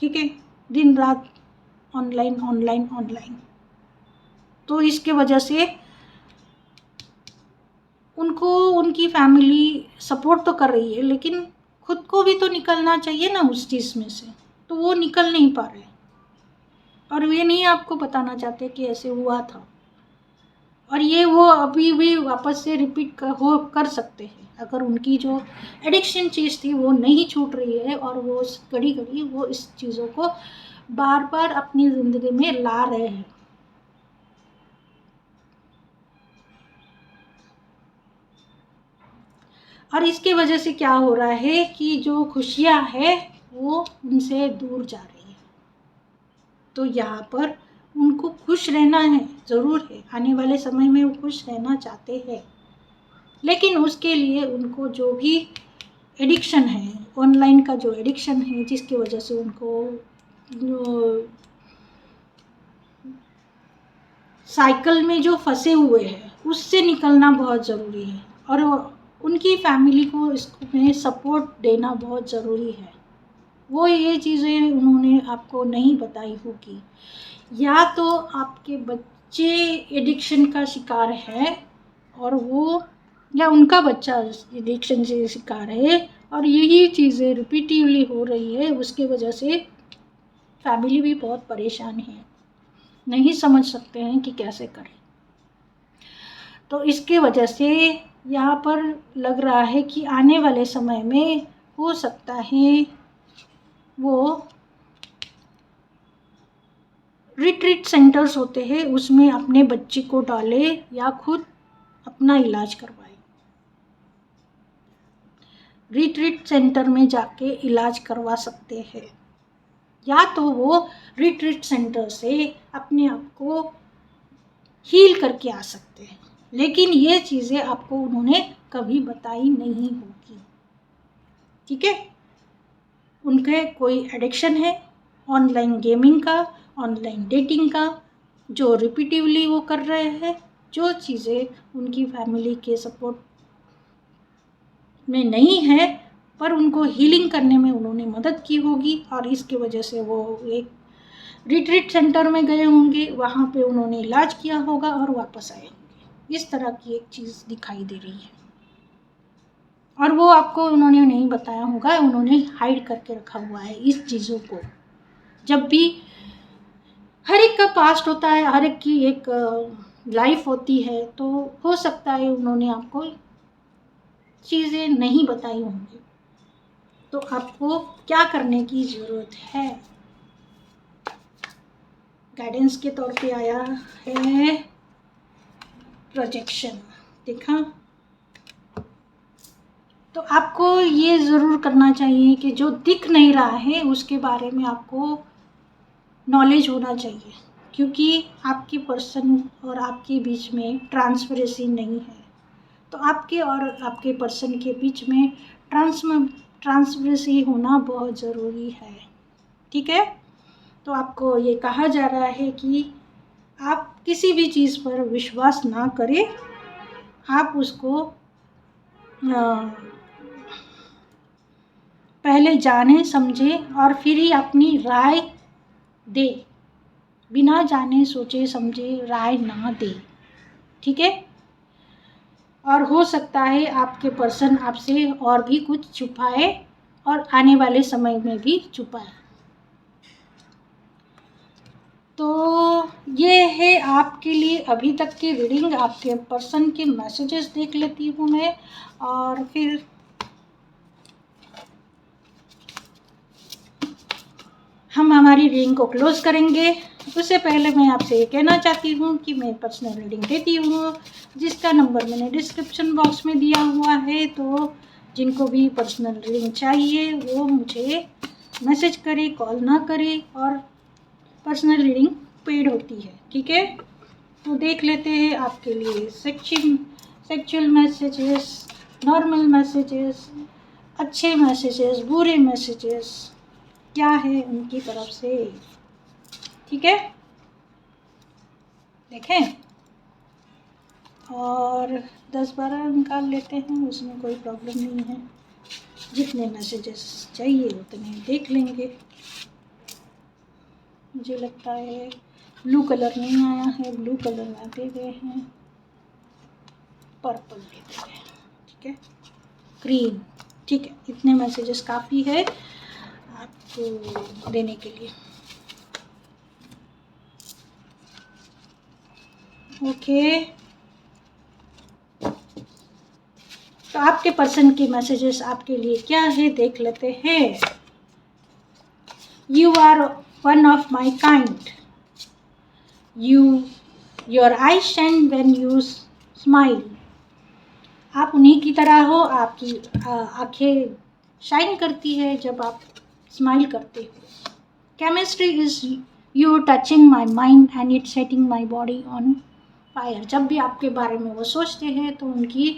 ठीक है, दिन रात ऑनलाइन, तो इसके वजह से उनको उनकी फैमिली सपोर्ट तो कर रही है लेकिन खुद को भी तो निकलना चाहिए ना उस चीज़ में से, तो वो निकल नहीं पा रहे और वे नहीं आपको बताना चाहते कि ऐसे हुआ था और ये वो अभी भी वापस से रिपीट कर सकते हैं अगर उनकी जो एडिक्शन चीज़ थी वो नहीं छूट रही है और वो घड़ी घड़ी वो इस चीज़ों को बार बार अपनी ज़िंदगी में ला रहे हैं। और इसके वजह से क्या हो रहा है कि जो खुशियाँ है वो उनसे दूर जा रही है। तो यहाँ पर उनको खुश रहना है, ज़रूर है, आने वाले समय में वो खुश रहना चाहते हैं, लेकिन उसके लिए उनको जो भी एडिक्शन है, ऑनलाइन का जो एडिक्शन है जिसकी वजह से उनको साइकिल में जो फंसे हुए हैं उससे निकलना बहुत ज़रूरी है और उनकी फैमिली को इसमें सपोर्ट देना बहुत ज़रूरी है। वो ये चीज़ें उन्होंने आपको नहीं बताई होगी, या तो आपके बच्चे एडिक्शन का शिकार है और वो, या उनका बच्चा एडिक्शन से शिकार है और यही चीज़ें रिपीटिवली हो रही है, उसके वजह से फैमिली भी बहुत परेशान है, नहीं समझ सकते हैं कि कैसे करें। तो इसके वजह से यहाँ पर लग रहा है कि आने वाले समय में हो सकता है वो रिट्रीट सेंटर्स होते हैं उसमें अपने बच्चे को डाले या खुद अपना इलाज करवाए। रिट्रीट सेंटर में जाके इलाज करवा सकते हैं या तो वो रिट्रीट सेंटर से अपने आप को हील करके आ सकते हैं, लेकिन ये चीज़ें आपको उन्होंने कभी बताई नहीं होगी। ठीक है, उनके कोई एडिक्शन है ऑनलाइन गेमिंग का, ऑनलाइन डेटिंग का, जो रिपीटिवली वो कर रहे हैं, जो चीज़ें उनकी फैमिली के सपोर्ट में नहीं है पर उनको हीलिंग करने में उन्होंने मदद की होगी और इसकी वजह से वो एक रिट्रीट सेंटर में गए होंगे, वहाँ पे उन्होंने इलाज किया होगा और वापस आए होंगे। इस तरह की एक चीज़ दिखाई दे रही है और वो आपको उन्होंने नहीं बताया होगा, उन्होंने हाइड करके रखा हुआ है इस चीज़ों को। जब भी हर एक का पास्ट होता है, हर एक की एक लाइफ होती है, तो हो सकता है उन्होंने आपको चीज़ें नहीं बताई होंगी। तो आपको क्या करने की ज़रूरत है? गाइडेंस के तौर पे आया है प्रोजेक्शन, देखा? तो आपको ये ज़रूर करना चाहिए कि जो दिख नहीं रहा है उसके बारे में आपको नॉलेज होना चाहिए, क्योंकि आपके पर्सन और आपके बीच में ट्रांसपेरेंसी नहीं है। तो आपके और आपके पर्सन के बीच में ट्रांसपेरेंसी होना बहुत ज़रूरी है। ठीक है, तो आपको ये कहा जा रहा है कि आप किसी भी चीज़ पर विश्वास ना करें, आप उसको पहले जाने समझे और फिर ही अपनी राय दे, बिना जाने सोचे समझे राय ना दे। ठीक है, और हो सकता है आपके पर्सन आपसे और भी कुछ छुपाए और आने वाले समय में भी छुपाए। तो ये है आपके लिए अभी तक की रीडिंग। आपके पर्सन के मैसेजेस देख लेती हूँ मैं और फिर हम हमारी रीडिंग को क्लोज करेंगे। उससे पहले मैं आपसे ये कहना चाहती हूँ कि मैं पर्सनल रीडिंग देती हूँ, जिसका नंबर मैंने डिस्क्रिप्शन बॉक्स में दिया हुआ है। तो जिनको भी पर्सनल रीडिंग चाहिए वो मुझे मैसेज करे, कॉल ना करे, और पर्सनल रीडिंग पेड होती है। ठीक है, तो देख लेते हैं आपके लिए सेक्चुअल मैसेजेस, नॉर्मल मैसेजेस, अच्छे मैसेजेस, बुरे मैसेजेस क्या है उनकी तरफ से। ठीक है, देखें और 10-12 निकाल लेते हैं, उसमें कोई प्रॉब्लम नहीं है। जितने मैसेजेस चाहिए उतने देख लेंगे। मुझे लगता है ब्लू कलर नहीं आया है, ब्लू कलर में दे गए हैं, पर्पल दे गए हैं। ठीक है, ग्रीन। ठीक है, इतने मैसेजेस काफ़ी है आपको देने के लिए। ओके, तो आपके पर्सन के मैसेजेस आपके लिए क्या है देख लेते हैं। You are one of my kind, your eye shine when you smile. आप उन्हीं की तरह हो, आपकी आंखें शाइन करती है जब आप स्माइल करते हो। Chemistry is you touching my mind and it setting my body on fire. जब भी आपके बारे में वो सोचते हैं तो उनकी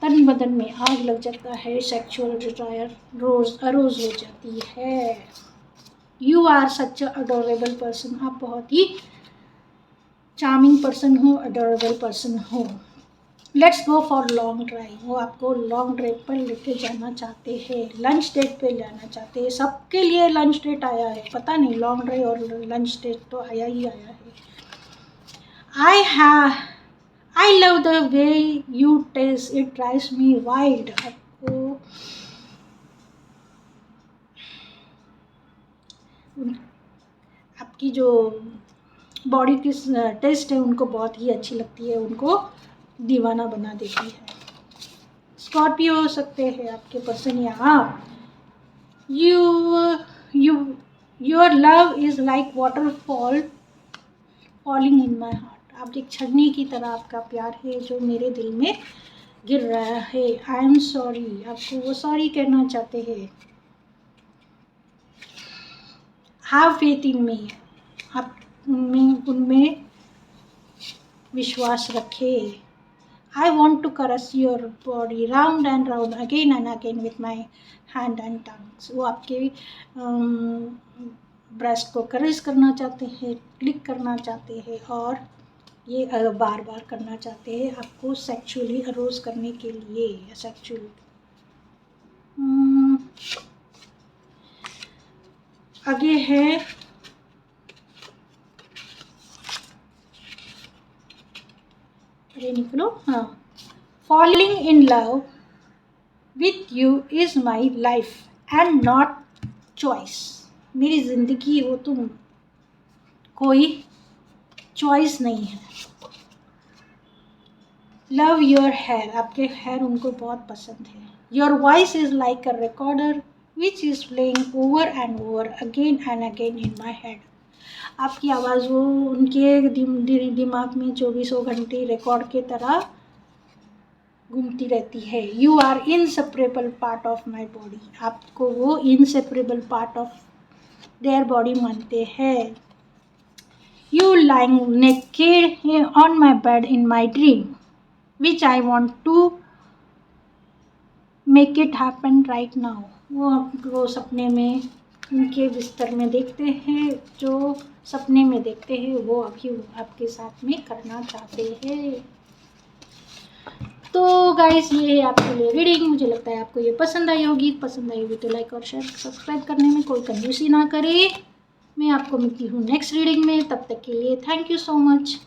तन बदन में आग लग जाता है, सेक्सुअल डिजायर अरोज हो जाती है। You are such adorable person. आप बहुत ही चार्मिंग पर्सन हो, अडोरेबल पर्सन हो। Let's go for long drive. वो आपको लॉन्ग ड्राइव पर लेके जाना चाहते हैं, लंच डेट पे जाना चाहते हैं। सबके लिए लंच डेट आया है, पता नहीं लॉन्ग ड्राइव और लंच डेट तो आया ही आया है। I love the way you taste, it drives me wild। आपको आपकी जो बॉडी की टेस्ट है उनको बहुत ही अच्छी लगती है, उनको दीवाना बना देती है। स्कॉर्पियो हो सकते हैं आपके पर्सन या आप। Your love is like waterfall falling in my heart. आप एक झरने की तरह आपका प्यार है जो मेरे दिल में गिर रहा है। आई एम सॉरी, आपको वो सॉरी कहना चाहते हैं। हैव फेथ इन मी, आप उनमें विश्वास रखें। I want to caress your body round and round again and again with my hand and tongues। वो आपके ब्रेस्ट को करस करना चाहते हैं, क्लिक करना चाहते हैं और ये बार बार करना चाहते हैं आपको सेक्सुअली अरोज करने के लिए। सेक्सुअली आगे है निकलो। हाँ, falling in love with you is my life and not choice. मेरी ज़िंदगी हो तुम, कोई चॉइस नहीं है। लव योर हेयर, आपके हेयर उनको बहुत पसंद है। Your voice is like a recorder which is playing over and over again and again in my head. आपकी आवाज़ वो उनके दिमाग में 24 घंटे रिकॉर्ड के तरह घूमती रहती है। You are inseparable part of my body, आपको वो inseparable part of their body मानते हैं। You lying naked on my bed in my dream which I want to make it happen right now. वो आपको सपने में उनके बिस्तर में देखते हैं, जो सपने में देखते हैं वो अभी आपके साथ में करना चाहते हैं। तो गाइस ये है आपके लिए रीडिंग। मुझे लगता है आपको ये पसंद आई होगी। पसंद आई होगी तो लाइक और शेयर सब्सक्राइब करने में कोई कंजूसी ना करे। मैं आपको मिलती हूँ नेक्स्ट रीडिंग में, तब तक के लिए थैंक यू सो मच।